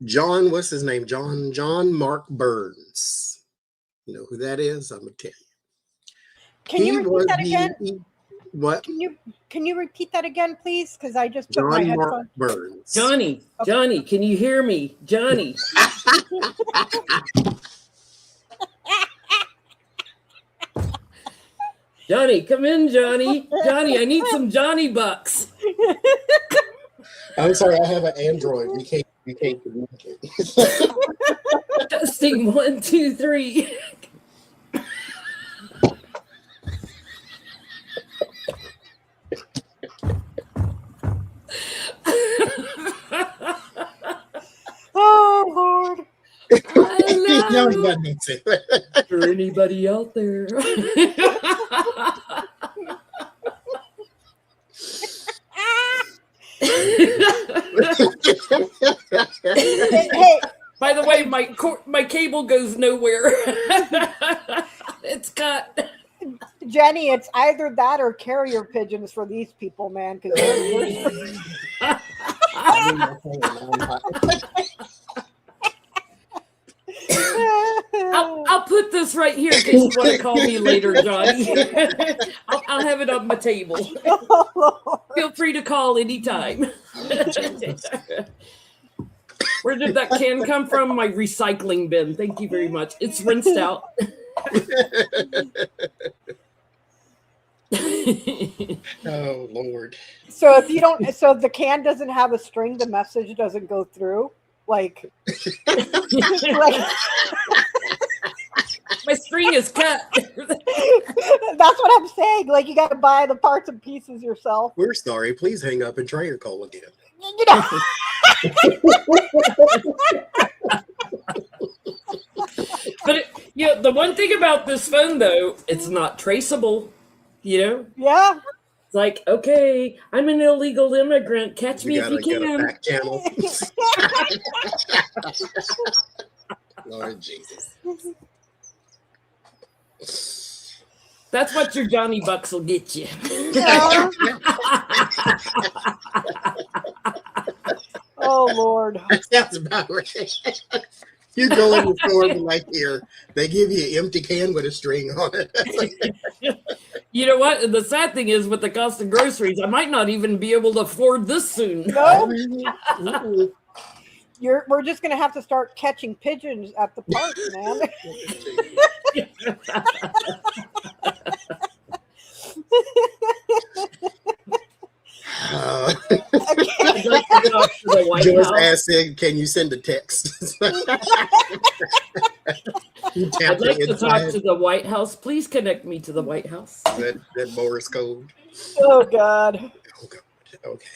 John, what's his name? John Mark Burns. You know who that is? I'm gonna tell you. Can you repeat that again? What? Can you repeat that again, please? Because I just put my John headphones. Mark Burns. Johnny, can you hear me? Johnny. Johnny, come in, Johnny. Johnny, I need some Johnny Bucks. I'm sorry, I have an Android. We can't communicate. Testing 1, 2, 3. Oh Lord! No, he doesn't need to. For anybody out there. Hey, By the way, my cable goes nowhere. It's cut. Jenny, it's either that or carrier pigeons for these people, man. Because I'll put this right here in case you want to call me later, Johnny. I'll have it on my table. Feel free to call anytime. Where did that can come from? My recycling bin. Thank you very much. It's rinsed out. Oh Lord. so if you don't, so the can doesn't have a string, the message doesn't go through. Like My string is cut. that's what I'm saying. Like you got to buy the parts and pieces yourself. We're sorry. Please hang up and try your call again. You know. But the one thing about this phone though, it's not traceable. You know, Yeah. it's like, okay, I'm an illegal immigrant. Catch me We if you gotta get a can. back channel. Lord Jesus. That's what your Johnny Bucks will get you. Yeah. Oh Lord. That sounds about right. You go in the store and like here, they give you an empty can with a string on it. You know what? And the sad thing is, with the cost of groceries, I might not even be able to afford this soon. No. We're just gonna have to start catching pigeons at the park, man. George asked, said, "Can you send a text?" I'd like to talk to the White House. Please connect me to the White House. That Morse code. Oh God. Oh God. Okay.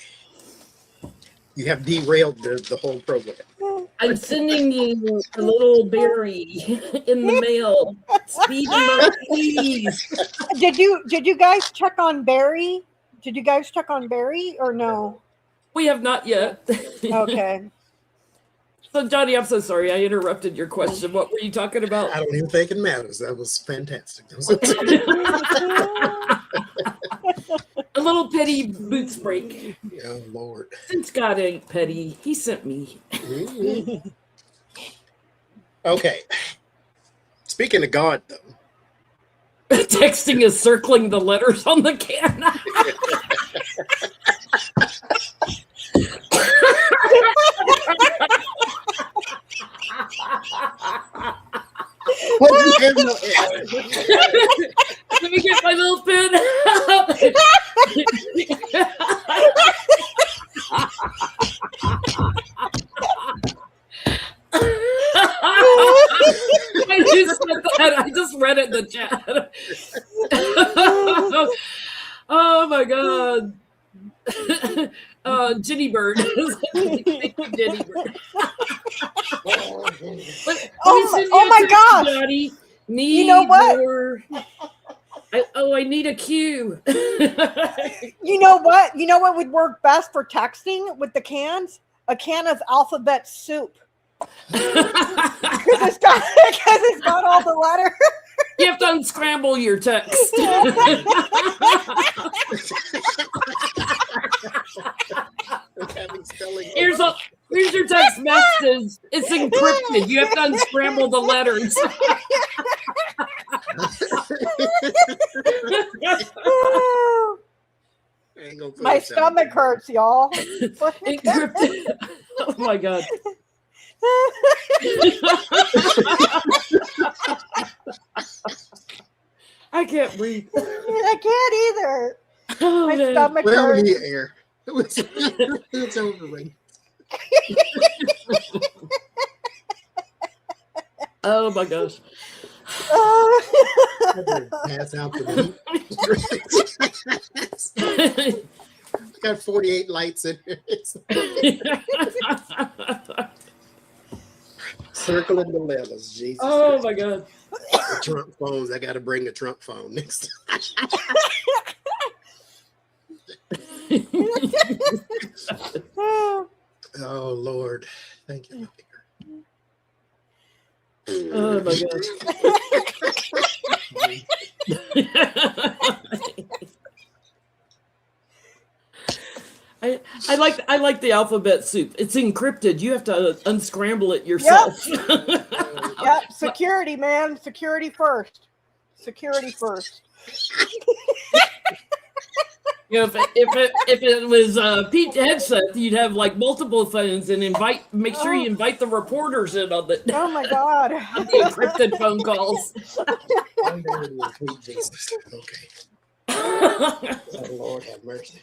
You have derailed the whole program. I'm sending you a little berry in the mail. Speed them up, please. Did you guys check on Barry? Did you guys check on Barry or no? We have not yet. Okay. So, Johnny, I'm so sorry. I interrupted your question. What were you talking about? I don't even think it matters. That was fantastic. A little petty boots break. Oh Lord. Since God ain't petty, he sent me. Okay. Speaking of God, though. Texting is circling the letters on the can. What do you have no Let me get my little pen. I just read it in the chat. Oh my god. Jenny Bird. Thank you, Jenny Bird. Oh my gosh. Johnny. You know what? I need a cue. You know what? You know what would work best for texting with the cans? A can of alphabet soup. Because it's got all the letters. You have to unscramble your text. Here's your text message. It's encrypted. You have to unscramble the letters. My stomach hurts, y'all. Encrypted. Oh my god. I can't breathe. I can't either. Oh, My man. stomach Well, we hurts. need air. It's overrated. Oh my gosh. Pass out for the heat. Got 48 lights in here. Circling the letters, Jesus. Oh my god. The Trump phones. I got to bring the Trump phone next time. Oh Lord, thank you. Oh my god. I like the alphabet soup. It's encrypted. You have to unscramble it yourself. Yep, security, man. Security first. Security first. You know, if it was Pete Hegseth, you'd have like multiple phones and make sure you invite the reporters in on the Oh my God. encrypted phone calls. Sweet Jesus. Okay. Oh, Lord have mercy.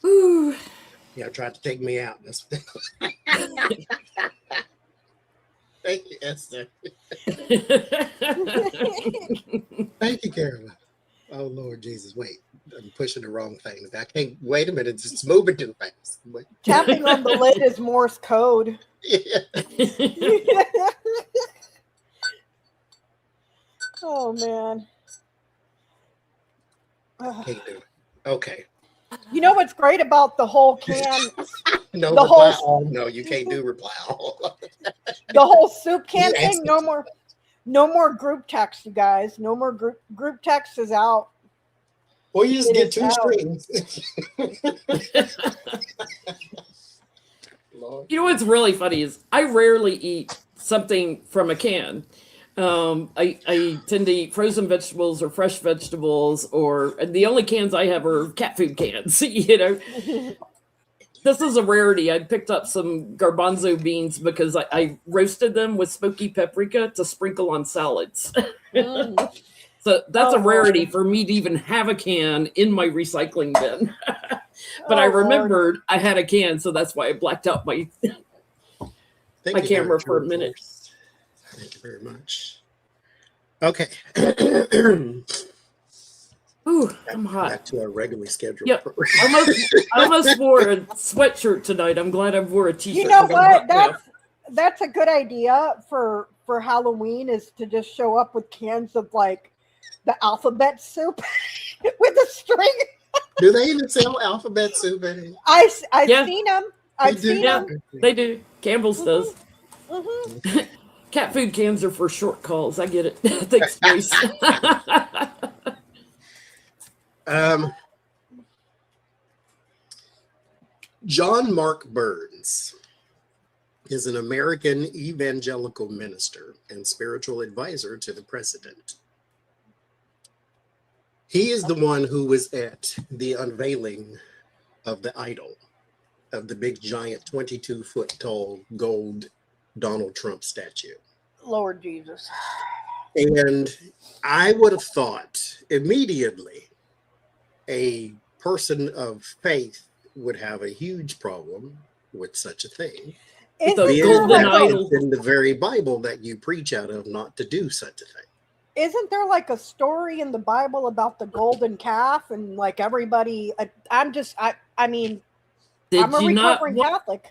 Whew. Yeah, tried to take me out. That's Thank you, Esther. Thank you, Carolyn. Oh Lord Jesus, wait. I'm pushing the wrong thing. I can't wait a minute, it's moving too fast. Wait. Tapping on the lid is Morse code. Yeah. Oh man. Can't do it. Okay. You know what's great about the whole can, No The reply whole- all. No, you can't do reply all. the whole soup can You thing? asked No more group text, you guys. No more group text is out. Well, you just It get is two out. strings. Lord. You know what's really funny is I rarely eat something from a can. I tend to eat frozen vegetables or fresh vegetables, or and the only cans I have are cat food cans. You know, this is a rarity. I picked up some garbanzo beans because I roasted them with smoky paprika to sprinkle on salads. Mm. So that's Oh, a rarity for me to even have a can in my recycling bin. But I Oh, Lord. remembered I had a can, so that's why I blacked out my Thank my you, camera Karen, for a true minute. force. Thank you very much. Okay. Ooh, I'm hot. Back to our regularly scheduled. Yep. I almost wore a sweatshirt tonight. I'm glad I wore a t-shirt. You know 'cause I'm what? hot. That's a good idea for Halloween, is to just show up with cans of like the alphabet soup with a string. Do they even sell alphabet soup anymore? I've Yeah. seen them. I've They do? seen Yeah. them. They do. Campbell's does. hmm Cat food cans are for short calls. I get it. Thanks, Grace. John Mark Burns is an American evangelical minister and spiritual advisor to the president. He is the one who was at the unveiling of the idol, of the big giant 22-foot tall gold Donald Trump statue. Lord Jesus. And I would have thought immediately a person of faith would have a huge problem with such a thing. The Isn't Being there golden like a, idol. in the very Bible that you preach out of not to do such a thing. isn't there like a story in the Bible about the golden calf and like everybody? I mean, Did I'm a you not recovering watch Catholic.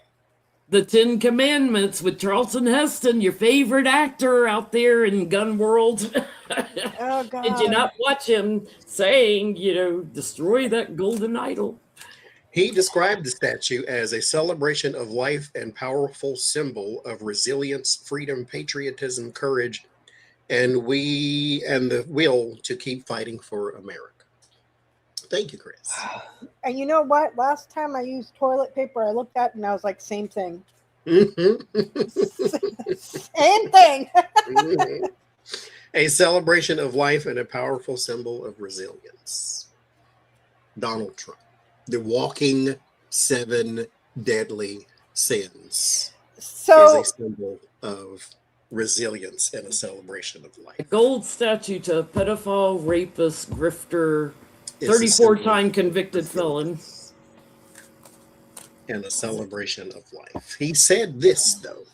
the Ten Commandments with Charlton Heston, your favorite actor out there in gun world? Oh Did you God. not watch him saying, destroy that golden idol? He described the statue as a celebration of life and powerful symbol of resilience, freedom, patriotism, courage, and the will to keep fighting for America. Thank you, Chris. And you know what? Last time I used toilet paper, I looked at it and I was like, same thing. Mhm. Same thing. Mhm. A celebration of life and a powerful symbol of resilience. Donald Trump, the walking 7 deadly sins, So is a symbol of resilience and a celebration of A life. gold statue to a pedophile, rapist, grifter, It's a 34-time symbol convicted of felon. resilience and a celebration of life. He said this, though.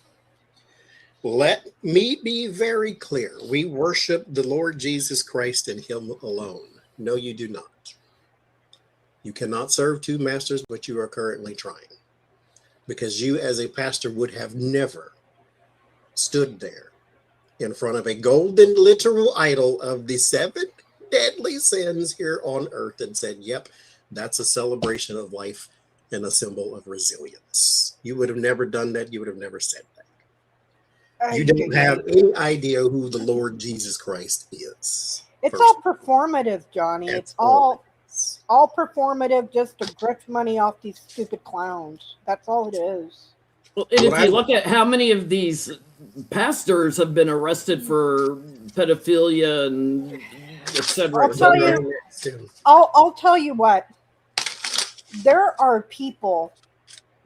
Let me be very clear. We worship the Lord Jesus Christ and Him alone. No, you do not. You cannot serve 2 masters, but you are currently trying. Because you, as a pastor, would have never stood there in front of a golden literal idol of the 7 deadly sins here on earth and said, yep, that's a celebration of life and a symbol of resilience. You would have never done that. You would have never said that. You don't have any idea who the Lord Jesus Christ is. it's all performative, Johnny. That's It's all performative just to grift money off these stupid clowns. That's all it is. Well, and if What I- you look at how many of these pastors have been arrested for pedophilia and et cetera, I'll et tell cetera. you- I'll tell you what. There are people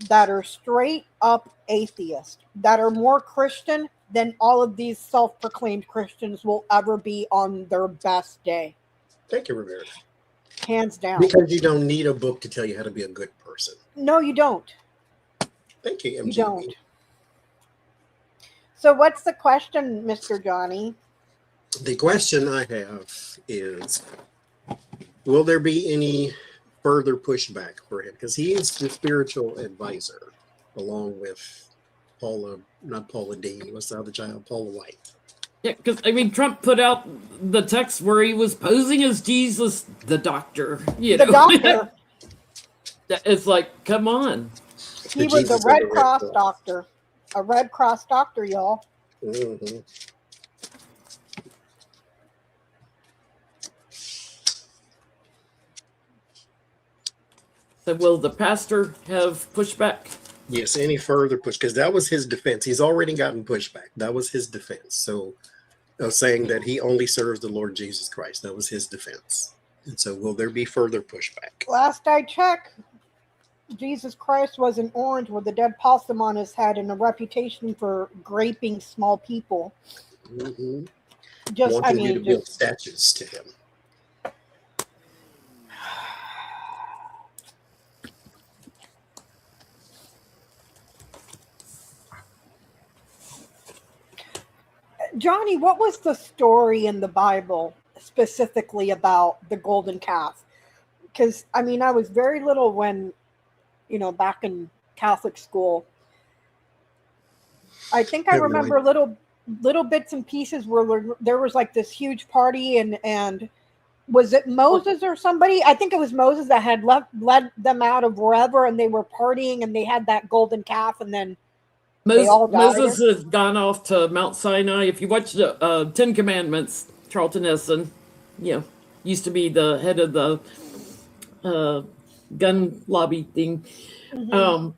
that are straight up atheist that are more Christian than all of these self-proclaimed Christians will ever be on their best day. Thank you, Roberta. Hands down. Because you don't need a book to tell you how to be a good person. No, you don't. Thank you, MGB. You don't. So what's the question, Mr. Johnny? The question I have is, will there be any further pushback for him? Because he is the spiritual advisor, along with not Paula Dean, what's the other child? Paula White. Yeah, because Trump put out the text where he was posing as Jesus, the doctor. The doctor. It's like, come on. He The was Jesus a of Red the Cross Cross. doctor. A Red Cross doctor, y'all. Mhm. So will the pastor have pushback? Yes, any further push, because that was his defense. He's already gotten pushback. That was his defense. So, of saying that he only serves the Lord Jesus Christ, that was his defense. And so, will there be further pushback? Last I checked, Jesus Christ was an orange with a dead possum on his head and a reputation for graping small people. Mhm. Just, Wanting you to build statues to him. Johnny, what was the story in the Bible specifically about the golden calf? Because, I was very little when, back in Catholic school. I think I Yeah, remember little bits and pieces where there was like this huge party and was it Moses or somebody? I think it was Moses that had led them out of wherever and they were partying and they had that golden calf and then they all died. Moses has gone off to Mount Sinai. If you watch the 10 Commandments, Charlton Heston, used to be the head of the gun lobby thing. Mm-hmm.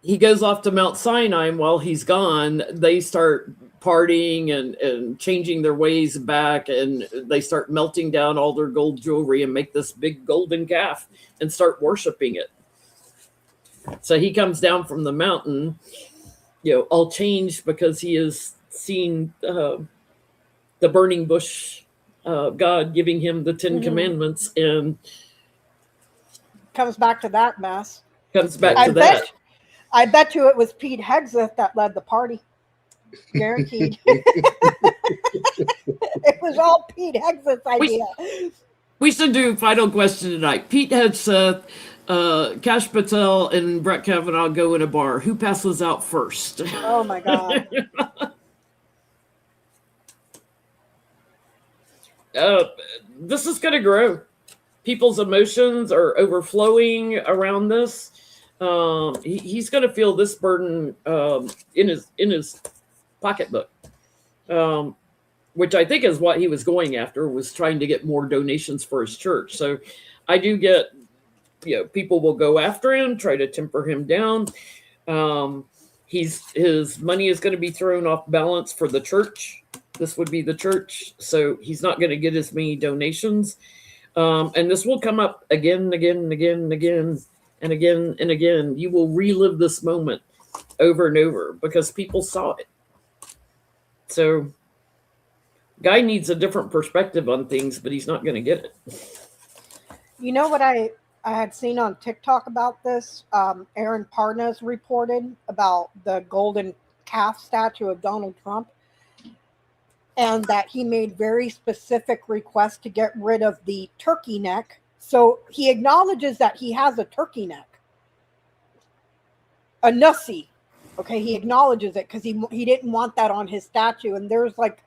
He goes off to Mount Sinai, and while he's gone, they start partying and changing their ways back, and they start melting down all their gold jewelry and make this big golden calf and start worshiping it. So he comes down from the mountain, all changed because he is seen the burning bush, God giving him the 10 Mhm. Commandments, and Comes back to that mess. comes back I to that. bet you it was Pete Hegseth that led the party. Guaranteed. It was all Pete Hegseth's idea. We should do final question tonight. Pete Hegseth, Kash Patel, and Brett Kavanaugh go in a bar. Who passes out first? Oh my God. This is going to grow. People's emotions are overflowing around this. He's going to feel this burden in his pocketbook, which I think is what he was going after, was trying to get more donations for his church. So I do get, people will go after him, try to temper him down. His money is going to be thrown off balance for the church. This would be the church. So he's not going to get as many donations. And this will come up again and again and again and again and again and again. You will relive this moment over and over because people saw it. So Guy needs a different perspective on things, but he's not going to get it. You know what I had seen on TikTok about this? Aaron Parnas reported about the golden calf statue of Donald Trump, and that he made very specific requests to get rid of the turkey neck. So he acknowledges that he has a turkey neck, a nussie. Okay, he acknowledges it because he didn't want that on his statue. And there's like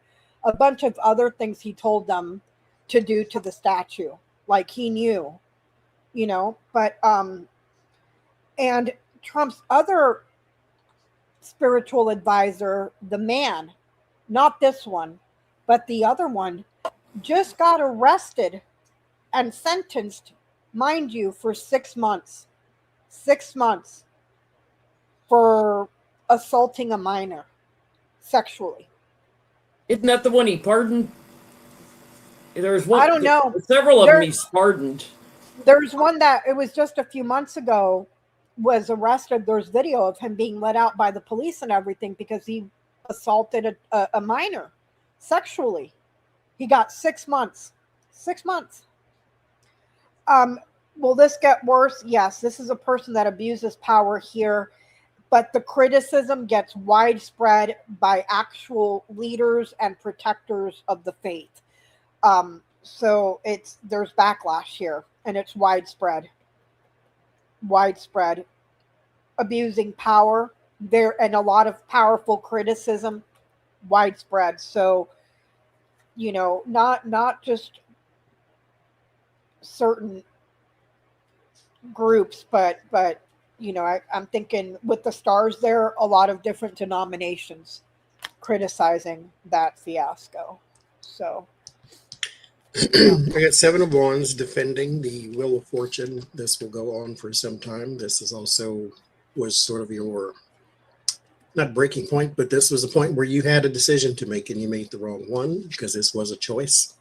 a bunch of other things he told them to do to the statue, like he knew, But and Trump's other spiritual advisor, the man, not this one, but the other one, just got arrested and sentenced, mind you, for 6 months. 6 months for assaulting a minor sexually. Isn't that the one he pardoned? There's one. I don't know. Several of them he's pardoned. There's one that it was just a few months ago was arrested. There's video of him being let out by the police and everything because he assaulted a minor sexually. He got 6 months. 6 months. Will this get worse? Yes, this is a person that abuses power here, but the criticism gets widespread by actual leaders and protectors of the faith. So there's backlash here, and it's widespread. Widespread abusing power there, and a lot of powerful criticism, widespread. So, not just certain groups, but I'm thinking with the stars there, a lot of different denominations criticizing that fiasco. So I got 7 of Wands defending the Wheel of Fortune. This will go on for some time. This is also was sort of your, not breaking point, but this was a point where you had a decision to make and you made the wrong one because this was a choice.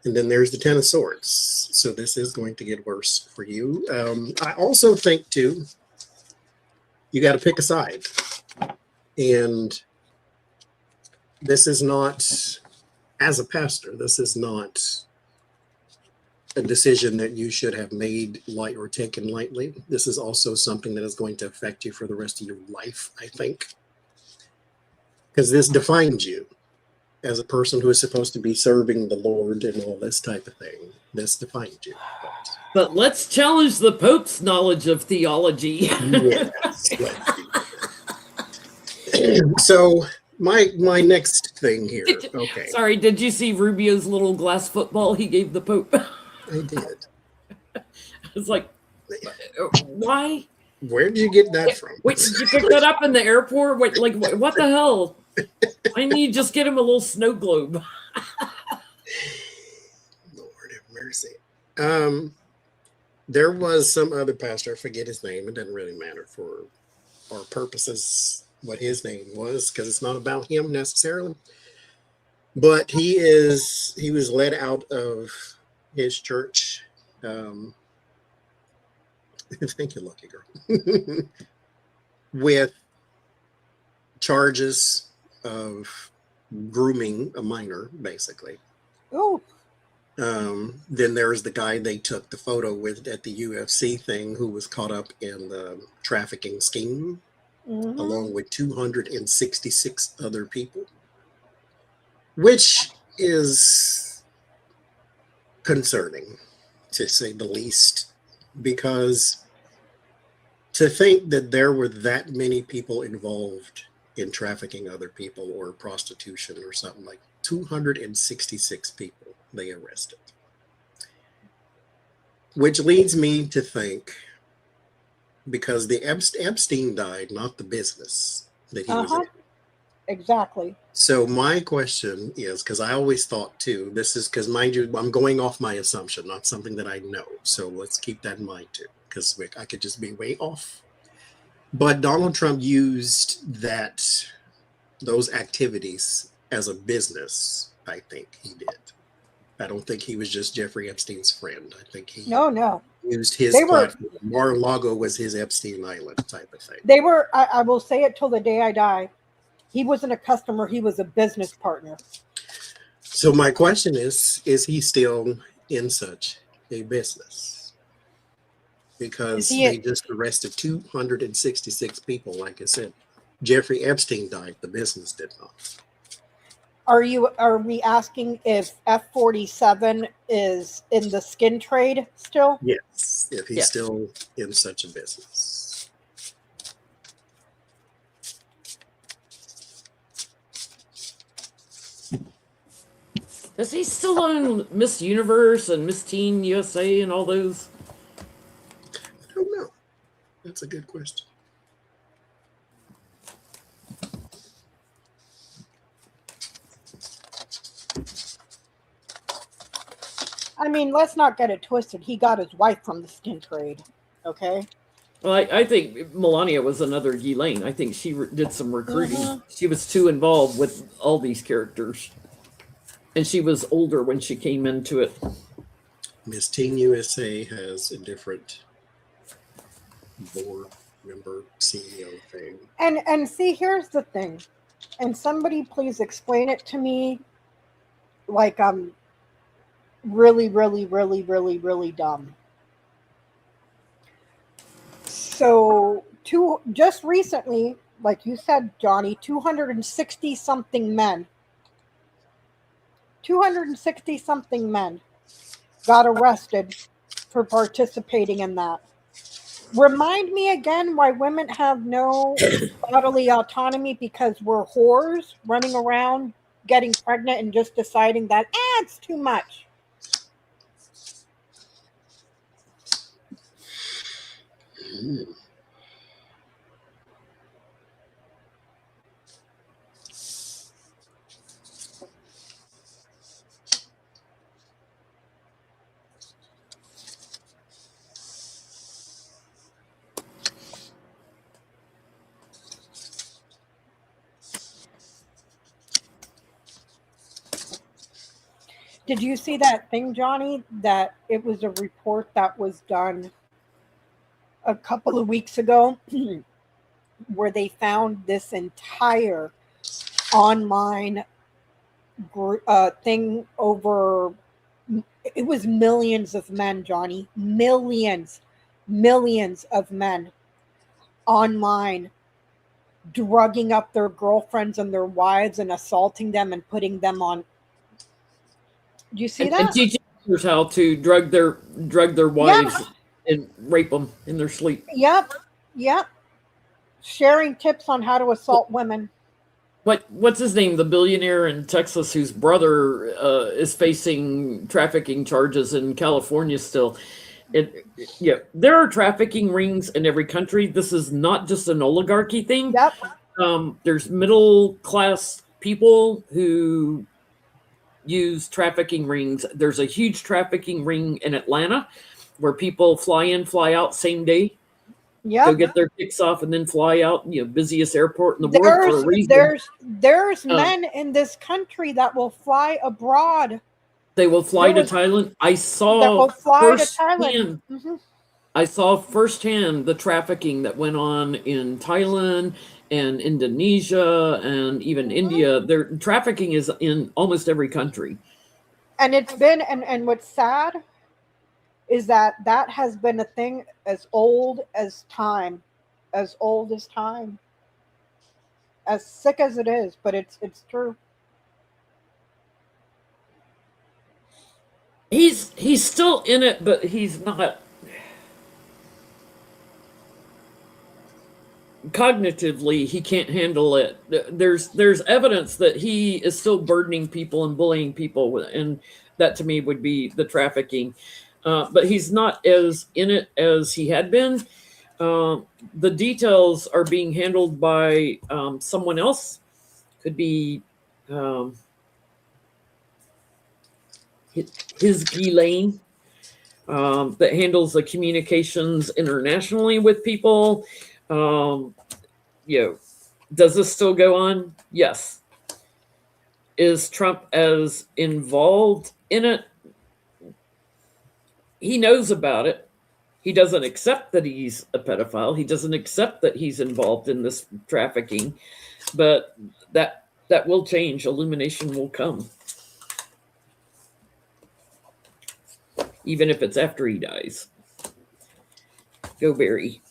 And then there's the 10 of Swords. So this is going to get worse for you. I also think, too, you got to pick a side. And this is not, as a pastor, this is not a decision that you should have made light or taken lightly. This is also something that is going to affect you for the rest of your life, I think. Because this defines you as a person who is supposed to be serving the Lord and all this type of thing. This defines you. But let's challenge the Pope's knowledge of theology. Yes. So my next thing here. Okay. Sorry, did you see Rubio's little glass football he gave the Pope? I did. It's like, why? Where did you get that from? Wait, did you pick that up in the airport? Wait, like, what the hell? Why didn't you just get him a little snow globe? Lord have mercy. There was some other pastor, I forget his name. It doesn't really matter for our purposes what his name was, because it's not about him necessarily. But he was let out of his church. Thank you, lucky girl. with charges of grooming a minor, basically. Ooh. Then there's the guy they took the photo with at the UFC thing who was caught up in the trafficking scheme, Mhm. along with 266 other people, which is concerning, to say the least, because to think that there were that many people involved in trafficking other people or prostitution or something, like 266 people they arrested. Which leads me to think, because the Epstein died, not the business that he was in. Exactly. So my question is, because I always thought too, this is because, mind you, I'm going off my assumption, not something that I know. So let's keep that in mind too, because I could just be way off. But Donald Trump used those activities as a business. I think he did. I don't think he was just Jeffrey Epstein's friend. I think he No. used his They were- platform. Mar-a-Lago was his Epstein Island type of thing. They were, I will say it till the day I die. He wasn't a customer, he was a business partner. So my question is he still in such a business? Because they just arrested 266 people, like I said. Jeffrey Epstein died, the business did not. Are we asking if F-47 is in the skin trade still? Yes, if he's Yeah. still in such a business. Is he still on Miss Universe and Miss Teen USA and all those? I don't know. That's a good question. I mean, let's not get it twisted. He got his wife from the skin trade. Okay. Well, I think Melania was another Ghislaine. I think she did some recruiting. Mhm. She was too involved with all these characters. And she was older when she came into it. Miss Teen USA has a different board member CEO thing. And see, here's the thing. And somebody please explain it to me like I'm really, really, really, really, really dumb. So just recently, like you said, Johnny, 260 something men got arrested for participating in that. Remind me again why women have no bodily autonomy, because we're whores running around getting pregnant and just deciding that it's too much. Did you see that thing, Johnny, that it was a report that was done a couple of weeks ago where they found this entire online thing over, it was millions of men, Johnny, millions of men online drugging up their girlfriends and their wives and assaulting them and putting them on. Do you see And that? teaching others how to drug their wives and rape them in their sleep. Yep. Sharing tips on how to assault women. What's his name? The billionaire in Texas whose brother is facing trafficking charges in California still. There are trafficking rings in every country. This is not just an oligarchy thing. Yep. There's middle class people who use trafficking rings. There's a huge trafficking ring in Atlanta where people fly in, fly out same day. Yep. Go get their kicks off and then fly out. Busiest airport in the world for a reason. There's men in this country that will fly abroad. They will fly to Thailand. I saw That will fly to firsthand. Thailand. Mm-hmm. I saw firsthand the trafficking that went on in Thailand and Indonesia and even India. Their trafficking is in almost every country. And it's been, and what's sad is that that has been a thing as old as time, as old as time, as sick as it is, but it's true. He's still in it, but he's not cognitively. He can't handle it. There's evidence that he is still burdening people and bullying people, and that to me would be the trafficking. But he's not as in it as he had been. The details are being handled by someone else. Could be his Ghislaine, that handles the communications internationally with people. Does this still go on? Yes. Is Trump as involved in it? He knows about it. He doesn't accept that he's a pedophile. He doesn't accept that he's involved in this trafficking, but that will change. Illumination will come. Even if it's after he dies. Go Barry.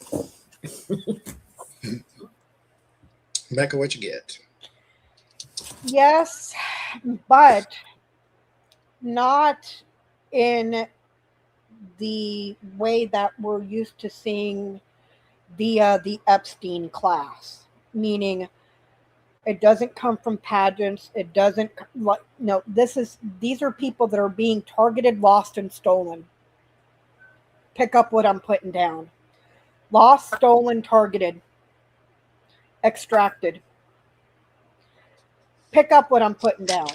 Becca, what you get? Yes, but not in the way that we're used to seeing the Epstein class, meaning it doesn't come from pageants. It doesn't no. These are people that are being targeted, lost, and stolen. Pick up what I'm putting down: lost, stolen, targeted, extracted. Pick up what I'm putting down.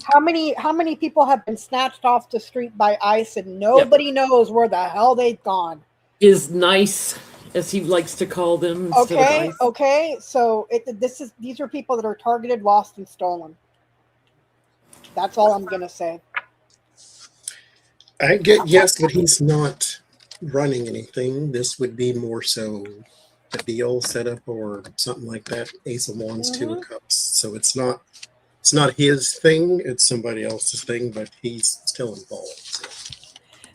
How many people have been snatched off the street by ICE and nobody knows where the hell they've gone? Is nice, as he likes to call them. Instead of ICE. Okay. So these are people that are targeted, lost, and stolen. That's all I'm gonna say. I get yes, but he's not running anything. This would be more so a deal set up or something like that. Ace of Wands, Two of Cups. So it's not his thing. It's somebody else's thing, but he's still involved.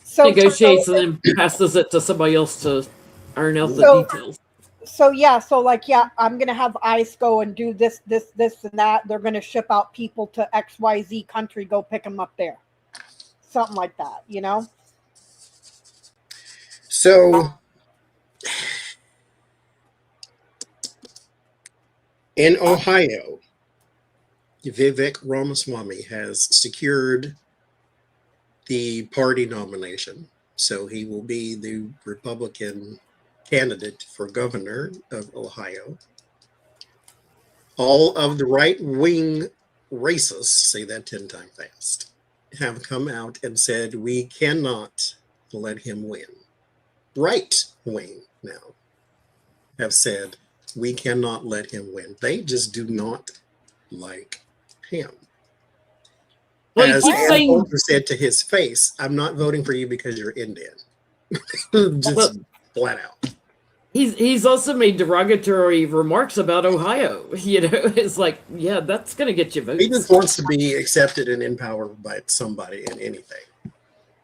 So Negotiates and then passes it to somebody else to iron out the details. I'm gonna have ICE go and do this, and that. They're gonna ship out people to XYZ country, go pick them up there. Something like that, you know? So in Ohio, Vivek Ramaswamy has secured the party nomination. So he will be the Republican candidate for governor of Ohio. All of the right-wing racists, say that 10 times fast, have come out and said, we cannot let him win. Right-wing now have said, we cannot let him win. They just do not like him. Well, As he keeps Ann saying, Coulter said to his face, I'm not voting for you because you're Indian. Just flat out. he's also made derogatory remarks about Ohio. You know, it's like, yeah, that's going to get you votes. He just wants to be accepted and empowered by somebody in anything.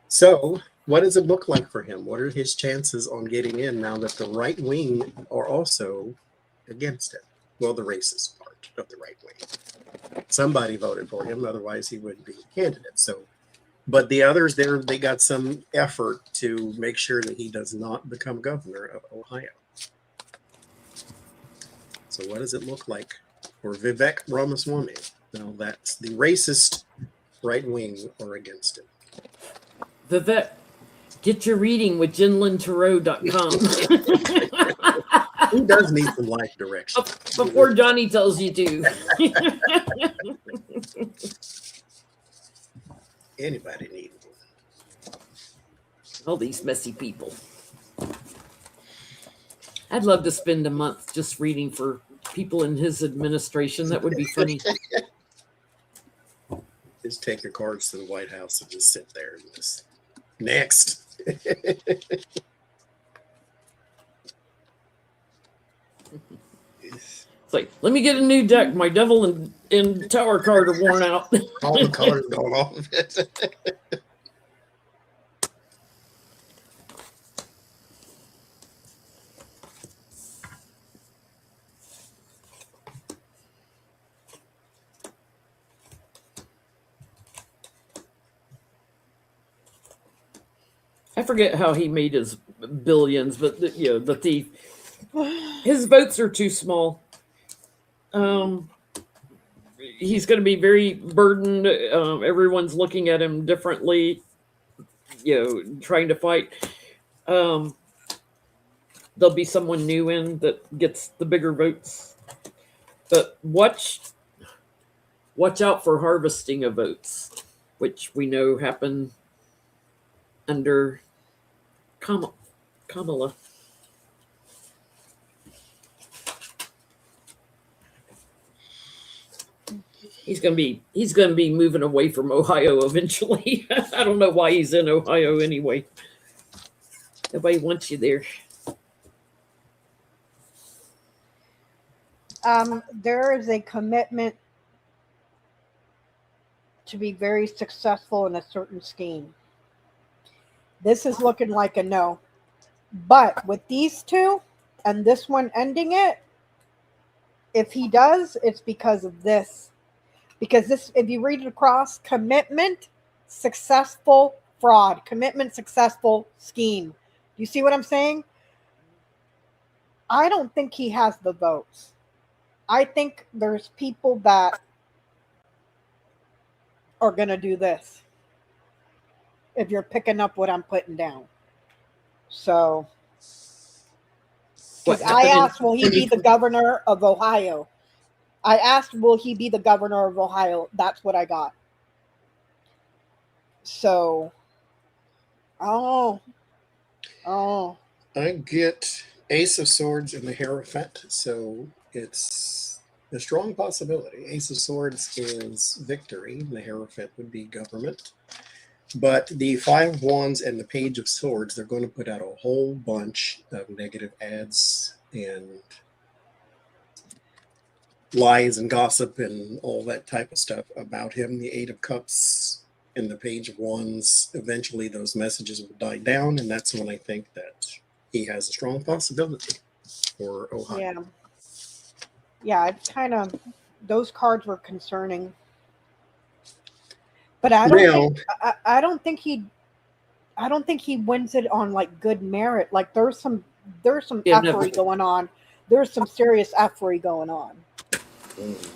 So what does it look like for him? What are his chances on getting in now that the right wing are also against him? Well, the racist part of the right wing. Somebody voted for him, otherwise he wouldn't be a candidate. So, but the others there, they got some effort to make sure that he does not become governor of Ohio. So what does it look like for Vivek Ramaswamy? Now that's the racist right wing are against him. Vivek, get your reading with JinlinTarot.com. He does need some life direction. Before Johnny tells you to. Anybody need one. All these messy people. I'd love to spend a month just reading for people in his administration. That would be funny. Just take your cards to the White House and just sit there and just next. It's like, let me get a new deck. My Devil and Tower card are worn out. All the colors going off. I forget how he made his billions, but the thief, his votes are too small. He's going to be very burdened. Everyone's looking at him differently. Trying to fight. There'll be someone new in that gets the bigger votes. But watch out for harvesting of votes, which we know happen under Kamala. He's gonna be moving away from Ohio eventually. I don't know why he's in Ohio anyway. Nobody wants you there. There is a commitment to be very successful in a certain scheme. This is looking like a no. But with these two and this one ending it, if he does, it's because of this. Because this, if you read it across, commitment, successful fraud, commitment, successful scheme. You see what I'm saying? I don't think he has the votes. I think there's people that are going to do this. If you're picking up what I'm putting down. So, because I asked, will he be the governor of Ohio? I asked, will he be the governor of Ohio? That's what I got. So, I get Ace of Swords and the Hierophant, so it's a strong possibility. Ace of Swords is victory. The Hierophant would be government. But the Five of Wands and the Page of Swords, they're going to put out a whole bunch of negative ads and lies and gossip and all that type of stuff about him. The Eight of Cups and the Page of Wands, eventually those messages will die down, and that's when I think that he has a strong possibility for Ohio. Yeah, it's kind of, those cards were concerning. But I don't think he wins it on like good merit. Like there's some effery going on. There's some serious effery going on.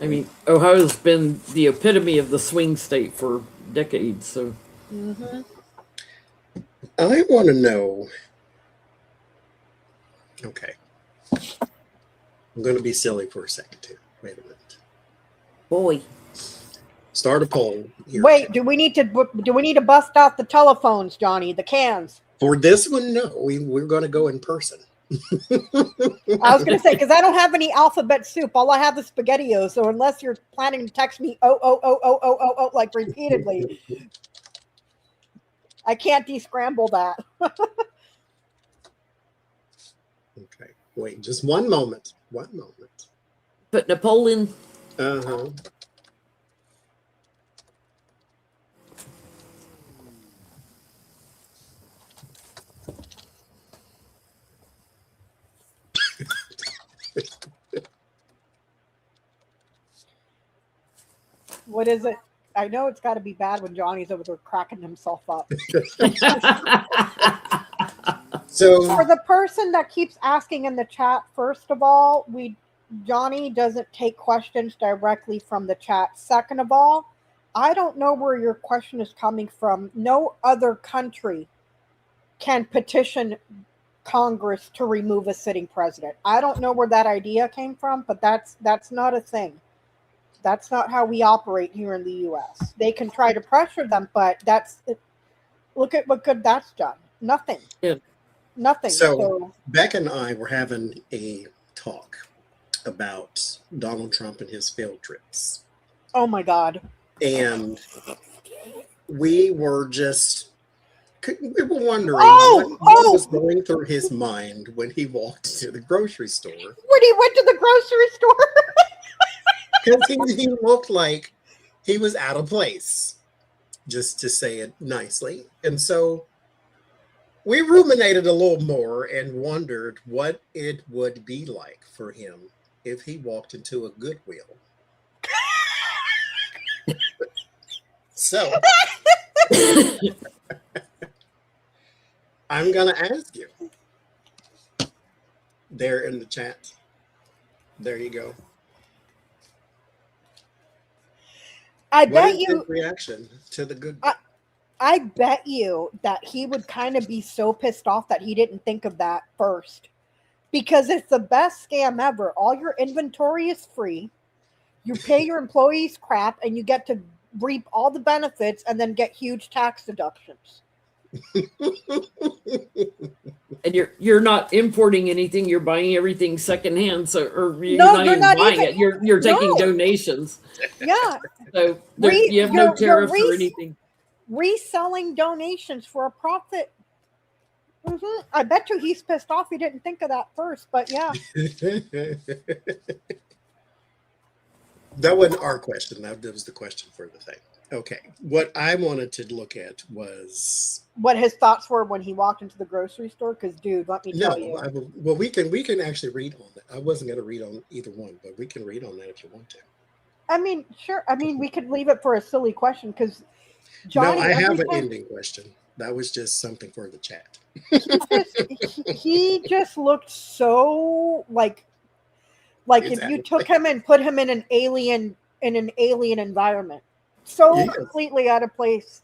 I mean, Ohio's been the epitome of the swing state for decades. So, I want to know. Okay, I'm going to be silly for a second here. Wait a minute. Boy. Start a poll. Here. Wait, do we need to bust out the telephones, Johnny? The cans. For this one, no. We're going to go in person. I was going to say, because I don't have any alphabet soup. All I have is SpaghettiOs. So unless you're planning to text me like repeatedly, I can't descramble that. Okay, wait, just one moment. One moment. Put Napoleon. Uh-huh. What is it? I know it's got to be bad when Johnny's over there cracking himself up. So for the person that keeps asking in the chat, first of all, Johnny doesn't take questions directly from the chat. Second of all, I don't know where your question is coming from. No other country can petition Congress to remove a sitting president. I don't know where that idea came from, but that's not a thing. That's not how we operate here in the U.S. They can try to pressure them, but look at what good that's done. Nothing. Yeah. Nothing. So Beck and I were having a talk about Donald Trump and his field trips. Oh my God. And we were just we were wondering Oh, what was going through his mind when he walked to the grocery store. When he went to the grocery store. Because he looked like he was out of place, just to say it nicely. And so we ruminated a little more and wondered what it would be like for him if he walked into a Goodwill. So I'm going to ask you there in the chat. There you go. I What bet is you. his reaction to the Goodwill? I bet you that he would kind of be so pissed off that he didn't think of that first. Because it's the best scam ever. All your inventory is free. You pay your employees crap and you get to reap all the benefits and then get huge tax deductions. And you're not importing anything, you're buying everything secondhand, so or you're No, not you're even not buying even- it. You're taking No. donations. Yeah. So Re- you have you're- no tariffs you're or re- anything. Reselling donations for a profit. I bet you he's pissed off he didn't think of that first, but yeah. That wasn't our question. That was the question for the thing. Okay. What I wanted to look at was What his thoughts were when he walked into the grocery store, because dude, let me tell you. well, we can actually read on that. I wasn't going to read on either one, but we can read on that if you want to. I mean, sure. I mean, we could leave it for a silly question because Johnny. No, I have an time- ending question. That was just something for the chat. he just looked so like if you took him and put him in an alien environment, so Yes. completely out of place.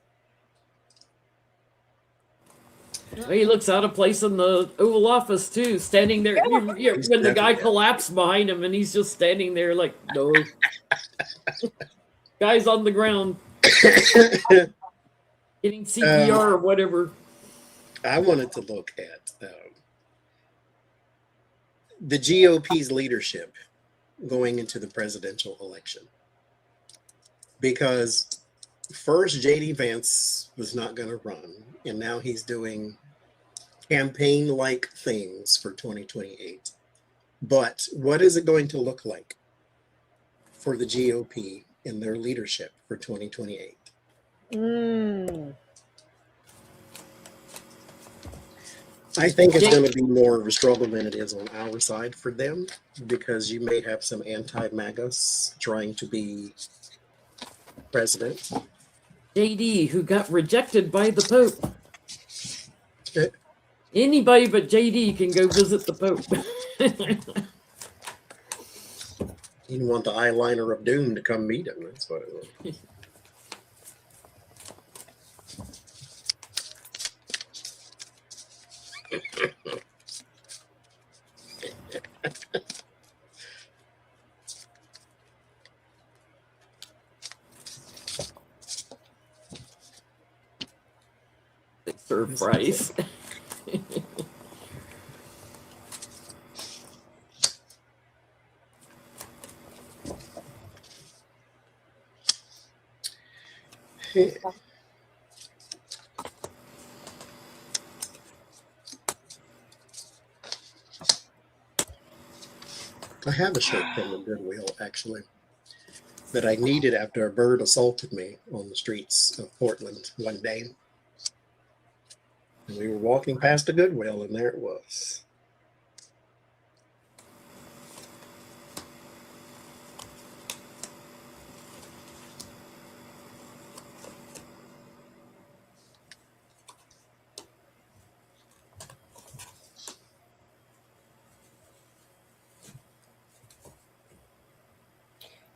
He looks out of place in the Oval Office too, standing there. He's When the guy definitely- collapsed behind him, and he's just standing there like, no. Guy's on the ground getting CPR or whatever. I wanted to look at the GOP's leadership going into the presidential election. Because first, J.D. Vance was not going to run, and now he's doing campaign-like things for 2028. But what is it going to look like for the GOP in their leadership for 2028? I think it's going to be more of a struggle than it is on our side for them, because you may have some anti-MAGAs trying to be president. JD, who got rejected by the Pope. Eh. Anybody but JD can go visit the Pope. He didn't want the eyeliner of doom to come meet him. That's what it was. Surprise. I have a shirt from the Goodwill, actually, that I needed after a bird assaulted me on the streets of Portland one day. And we were walking past the Goodwill, and there it was.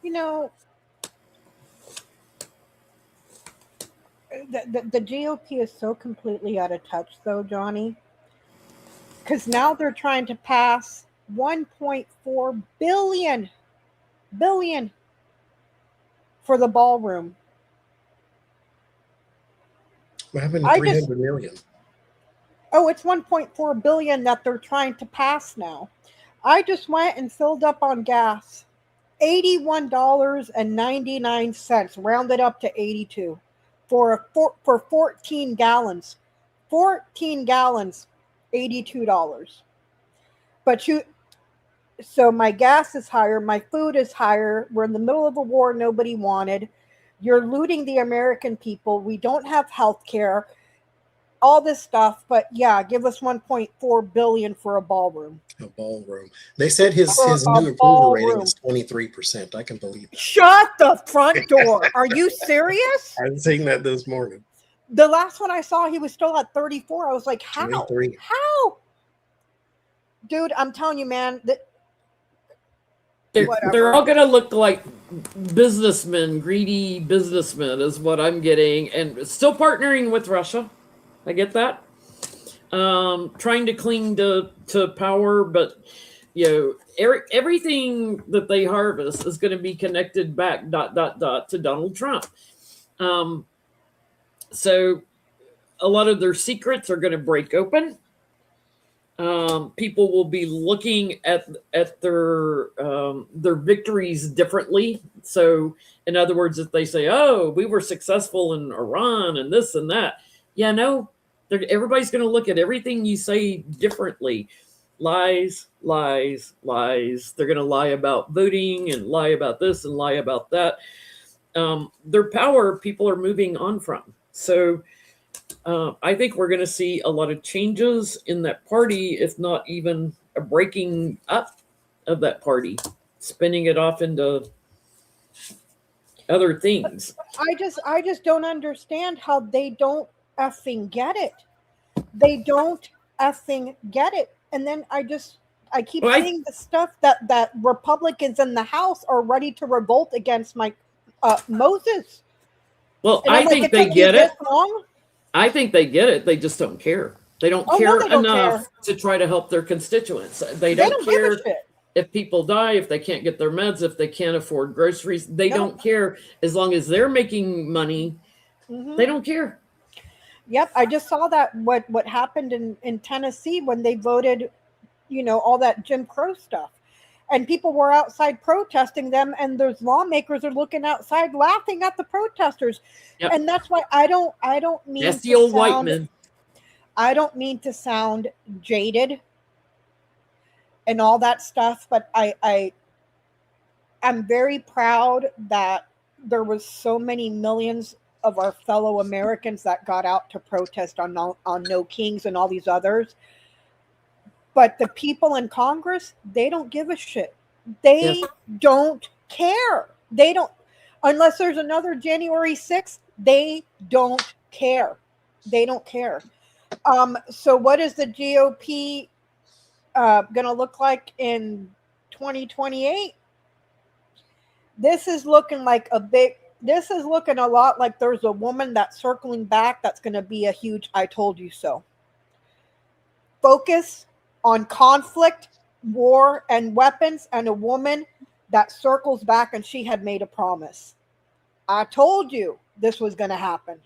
You know, the GOP is so completely out of touch, though, Johnny. Because now they're trying to pass 1.4 billion for the ballroom. What happened to I 300 million? Oh, it's 1.4 billion that they're trying to pass now. I just went and filled up on gas. $81.99, rounded up to 82 for 14 gallons. 14 gallons, $82. But so my gas is higher, my food is higher. We're in the middle of a war nobody wanted. You're looting the American people. We don't have health care, all this stuff. But yeah, give us 1.4 billion for a ballroom. A ballroom. They said his For his a new approval rating ballroom. is 23%. I can believe that. Shut the front door. Are you serious? I was seeing that this morning. The last one I saw, he was still at 34. I was like, how? 23. How? Dude, I'm telling you, man, that They're whatever. all going to look like businessmen, greedy businessmen is what I'm getting. And still partnering with Russia. I get that. Trying to cling to power, but everything that they harvest is going to be connected back ... to Donald Trump. So a lot of their secrets are going to break open. People will be looking at their victories differently. So in other words, if they say, "Oh, we were successful in Iran and this and that," yeah, no. Everybody's going to look at everything you say differently. Lies, lies, lies. They're going to lie about voting and lie about this and lie about that. Their power, people are moving on from. So I think we're going to see a lot of changes in that party, if not even a breaking up of that party, spinning it off into other things. I just don't understand how they don't effing get it. They don't effing get it. And then I keep seeing the stuff that Republicans in the House are ready to revolt against Moses. Well, I think they get it. I think they get it. They just don't care. They don't care enough to try to help their constituents. They don't care if people die, if they can't get their meds, if they can't afford groceries. They don't care. As long as they're making money, they don't care. Yep, I just saw that what happened in Tennessee when they voted, all that Jim Crow stuff. And people were outside protesting them, and those lawmakers are looking outside laughing at the protesters. Yep. And that's why I don't mean that's the old white men. I don't mean to sound jaded and all that stuff, but I'm very proud that there was so many millions of our fellow Americans that got out to protest on No Kings and all these others. But the people in Congress, they don't give a shit. They don't care. They don't, unless there's another January 6th, they don't care. They don't care. So what is the GOP going to look like in 2028? This is looking a lot like there's a woman that's circling back that's going to be a huge I told you so. Focus on conflict, war, and weapons, and a woman that circles back and she had made a promise. I told you this was going to happen.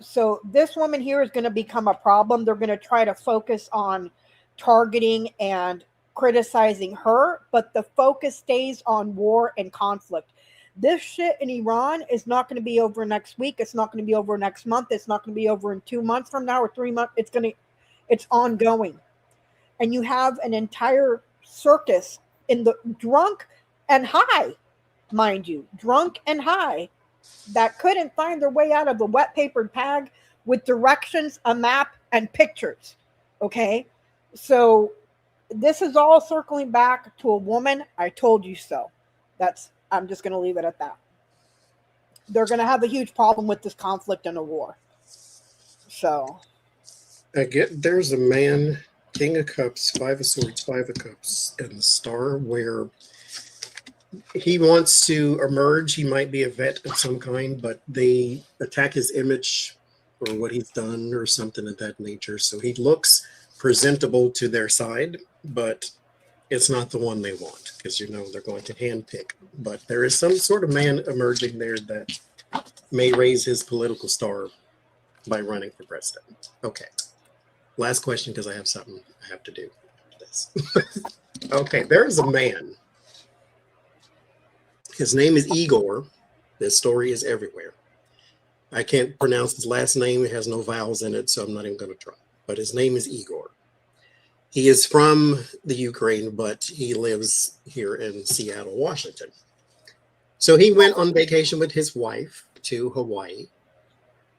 So this woman here is going to become a problem. They're going to try to focus on targeting and criticizing her, but the focus stays on war and conflict. This shit in Iran is not going to be over next week. It's not going to be over next month. It's not going to be over in 2 months from now or 3 months. It's ongoing. And you have an entire circus in the drunk and high, mind you, drunk and high, that couldn't find their way out of the wet papered bag with directions, a map, and pictures. Okay? So this is all circling back to a woman. I told you so. I'm just going to leave it at that. They're going to have a huge problem with this conflict and a war. So. There's a man, King of Cups, 5 of Swords, 5 of Cups, and the Star, where he wants to emerge. He might be a vet of some kind, but they attack his image or what he's done or something of that nature. So he looks presentable to their side, but it's not the one they want because, they're going to handpick. But there is some sort of man emerging there that may raise his political star by running for president. Okay. Last question, because I have something I have to do after this. Okay, there's a man. His name is Igor. This story is everywhere. I can't pronounce his last name. It has no vowels in it, so I'm not even going to try. But his name is Igor. He is from the Ukraine, but he lives here in Seattle, Washington. So he went on vacation with his wife to Hawaii,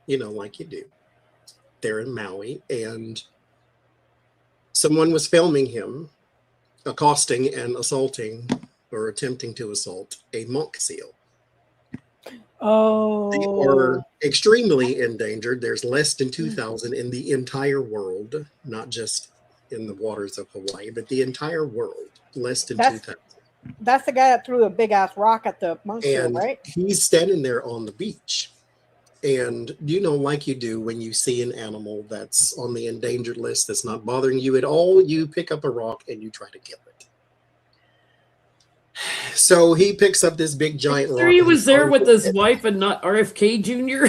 like you do, there in Maui. And someone was filming him accosting and assaulting or attempting to assault a monk seal. Oh. They are extremely endangered. There's less than 2,000 in the entire world, not just in the waters of Hawaii, but the entire world, less than 2,000. That's the guy that threw a big ass rock at the monk seal, right? He's standing there on the beach. And like you do when you see an animal that's on the endangered list that's not bothering you at all, you pick up a rock and you try to kill it. So he picks up this big giant rock. He was there with his wife and not RFK Jr.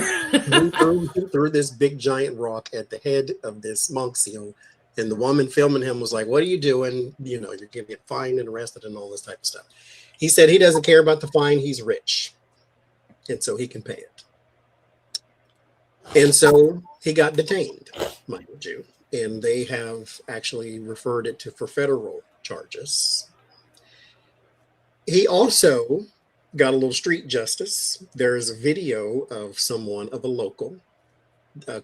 He threw this big giant rock at the head of this monk seal. And the woman filming him was like, "What are you doing? You're going to get fined and arrested and all this type of stuff." He said he doesn't care about the fine. He's rich. And so he can pay it. And so he got detained, mind you. And they have actually referred it for federal charges. He also got a little street justice. There's a video of a local,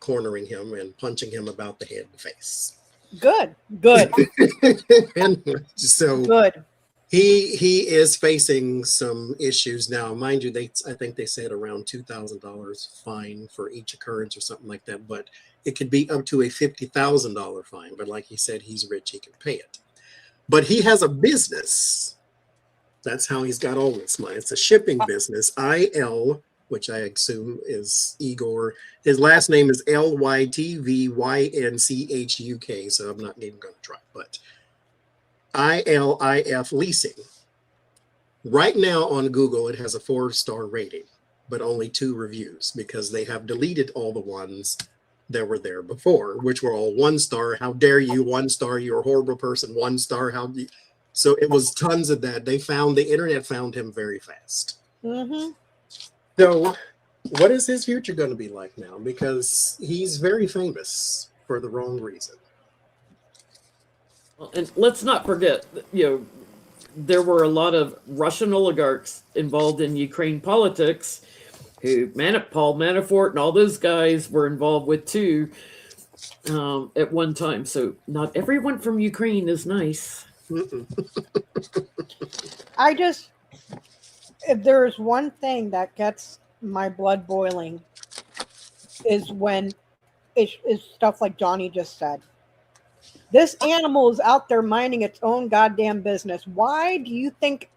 cornering him and punching him about the head and face. Good. And so Good. he is facing some issues now. Mind you, I think they said around $2,000 fine for each occurrence or something like that, but it could be up to a $50,000 fine. But like he said, he's rich, he can pay it. But he has a business. That's how he's got all this money. It's a shipping business, IL, which I assume is Igor. His last name is Lytvyncchuk, so I'm not even going to try. But ILIF Leasing. Right now on Google, it has a 4-star rating, but only 2 reviews because they have deleted all the ones that were there before, which were all 1 star. How dare you? 1 star, you're a horrible person. 1 star, So it was tons of that. The internet found him very fast. Mm-hmm. So what is his future going to be like now? Because he's very famous for the wrong reason. And let's not forget, there were a lot of Russian oligarchs involved in Ukraine politics who Paul Manafort and all those guys were involved with too at one time. So not everyone from Ukraine is nice. If there's one thing that gets my blood boiling is when it's stuff like Johnny just said. This animal is out there minding its own goddamn business. Why do you think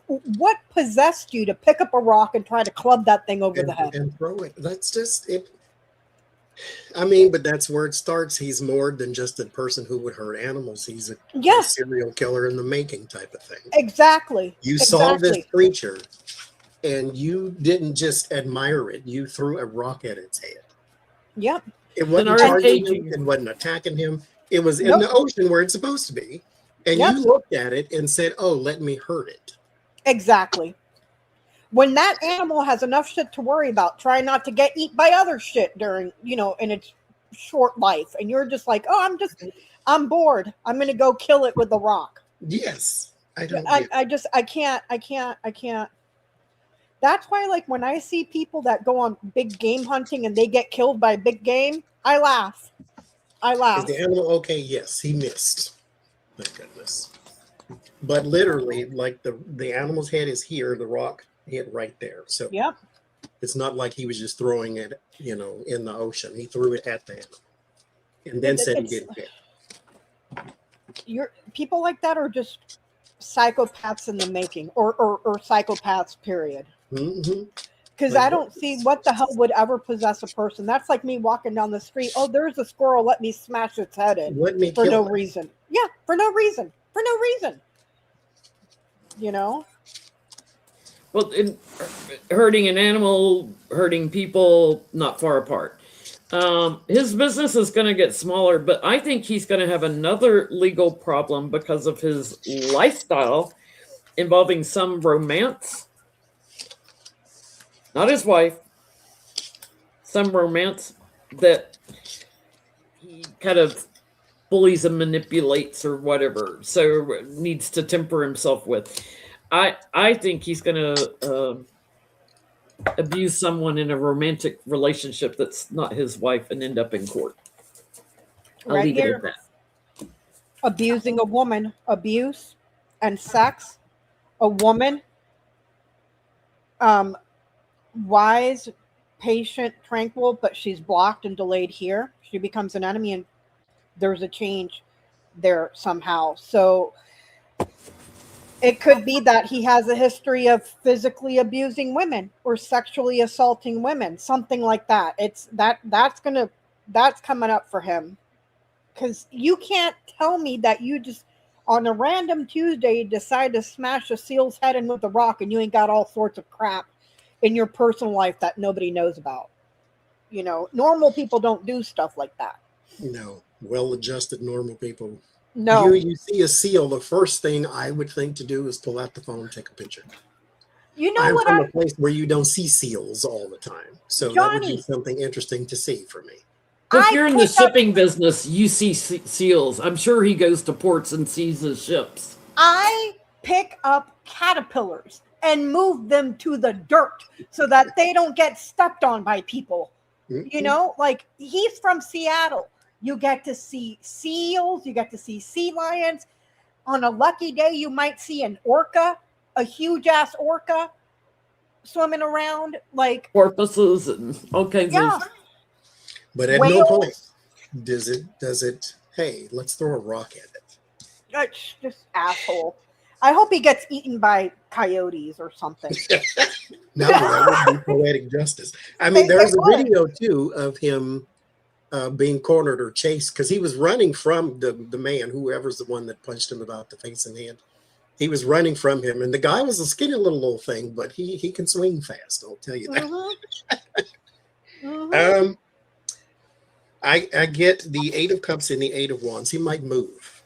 what possessed you to pick up a rock and try to club that thing over the head? And throw it. That's just it. I mean, but that's where it starts. He's more than just a person who would hurt animals. He's a serial killer in the making type of thing. Exactly. You saw this creature and you didn't just admire it. You threw a rock at its head. Yep. It wasn't charging him. It wasn't attacking him. It was in the ocean where it's supposed to be. And you looked at it and said, "Oh, let me hurt it." Exactly. When that animal has enough shit to worry about, trying not to get eaten by other shit during, in its short life. And you're just like, "Oh, I'm bored. I'm going to go kill it with a rock." Yes. I can't. That's why, like, when I see people that go on big game hunting and they get killed by big game, I laugh. Is the animal okay? Yes, he missed. Thank goodness. But literally, like the animal's head is here, the rock hit right there. So it's not like he was just throwing it, in the ocean. He threw it at the animal and then said he didn't hit. People like that are just psychopaths in the making, or psychopaths, period. Mm-hmm. Because I don't see what the hell would ever possess a person. That's like me walking down the street. Oh, there's a squirrel. Let me smash its head in for no reason. Yeah, for no reason. Well, hurting an animal, hurting people, not far apart. His business is going to get smaller, but I think he's going to have another legal problem because of his lifestyle involving some romance. Not his wife, some romance that he kind of bullies and manipulates or whatever, so needs to temper himself with. I think he's going to abuse someone in a romantic relationship that's not his wife and end up in court. I'll Right leave it here. at that. Abusing a woman, abuse and sex, a woman, wise, patient, tranquil, but she's blocked and delayed here. She becomes an enemy, and there's a change there somehow. So it could be that he has a history of physically abusing women or sexually assaulting women, something like that. That's coming up for him. Because you can't tell me that you just on a random Tuesday decide to smash a seal's head in with a rock and you ain't got all sorts of crap in your personal life that nobody knows about. You know, normal people don't do stuff like that. No, well-adjusted normal people. No. You see a seal, the first thing I would think to do is pull out the phone and take a picture. You know I'm what from a place where you don't see seals all the time. So that would be Johnny. something interesting to see for me. If I you're in the pick up- shipping business, you see seals. I'm sure he goes to ports and sees his ships. I pick up caterpillars and move them to the dirt so that they don't get stepped on by people. You know, like he's from Seattle. You get to see seals, you get to see sea lions. On a lucky day, you might see an orca, a huge ass orca swimming around. Like, Porpoises and all kinds yeah, of. But at no point does it, hey, let's throw a rock at it. that's just asshole. I hope he gets eaten by coyotes or something. No, that would be poetic justice. I mean, there's a video too of him being cornered or chased because he was running from the man, whoever's the one that punched him about the face and hand. He was running from him, and the guy was a skinny little old thing, but he can swing fast. I'll tell you that. Mm-hmm. Mm-hmm. I get the 8 of Cups and the 8 of Wands. He might move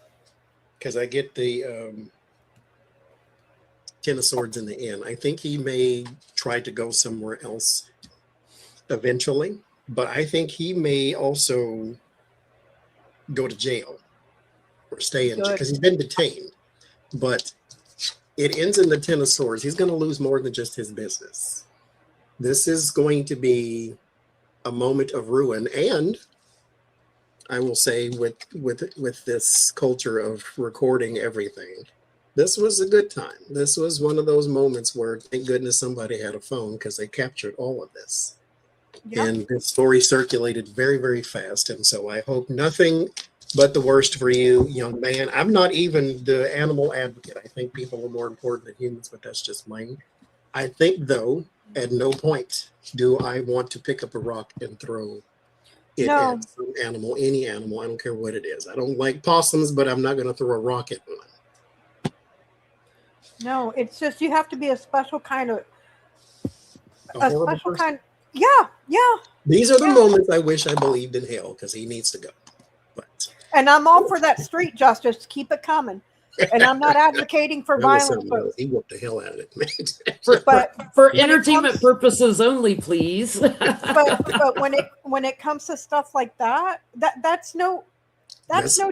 because I get the 10 of Swords in the end. I think he may try to go somewhere else eventually, but I think he may also go to jail or stay in jail because he's been detained. But it ends in the 10 of Swords. He's going to lose more than just his business. This is going to be a moment of ruin, and I will say with this culture of recording everything, this was a good time. This was one of those moments where thank goodness somebody had a phone because they captured all of this. Yep. And the story circulated very, very fast. And so I hope nothing but the worst for you, young man. I'm not even the animal advocate. I think people are more important than humans, but that's just mine. I think, though, at no point do I want to pick up a rock and throw it at some animal, any animal. I don't care what it is. I don't like possums, but I'm not going to throw a rock at one. No, it's just you have to be a special kind of Yeah. These are the moments I wish I believed in hell because he needs to go. But and I'm all for that street justice. Keep it coming. And I'm not advocating for violence. But he whooped the hell out of it, man. But for entertainment purposes only, please. but when it comes to stuff like that's no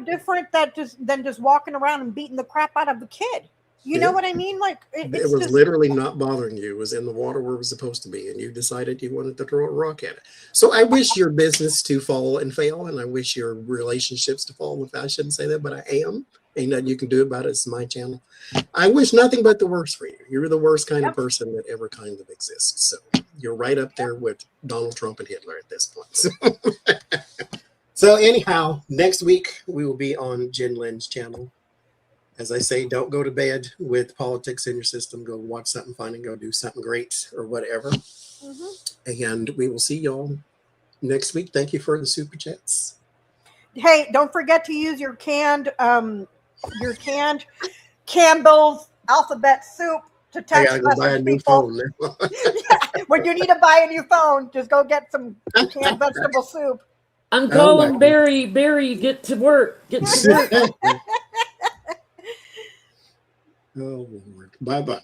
different than just walking around and beating the crap out of a kid. You know what I mean? Like it was just literally not bothering you. It was in the water where it was supposed to be, and you decided you wanted to throw a rock at it. So I wish your business to fall and fail, and I wish your relationships to fall and fail. I shouldn't say that, but I am. Ain't nothing you can do about it. It's my channel. I wish nothing but the worst for you. You're the worst kind of person that ever kind of exists. So you're right up there with Donald Trump and Hitler at this point. So anyhow, next week we will be on Jen Lynn's channel. As I say, don't go to bed with politics in your system. Go watch something fun and go do something great or whatever. Mm-hmm. And we will see y'all next week. Thank you for the super chats. Hey, don't forget to use your canned Campbell's alphabet soup to text I gotta go buy a new phone now. When you need to buy a new phone, just go get some canned vegetable soup. I'm calling Barry. Barry, get to work. Get to work. Oh, Lord. Bye-bye.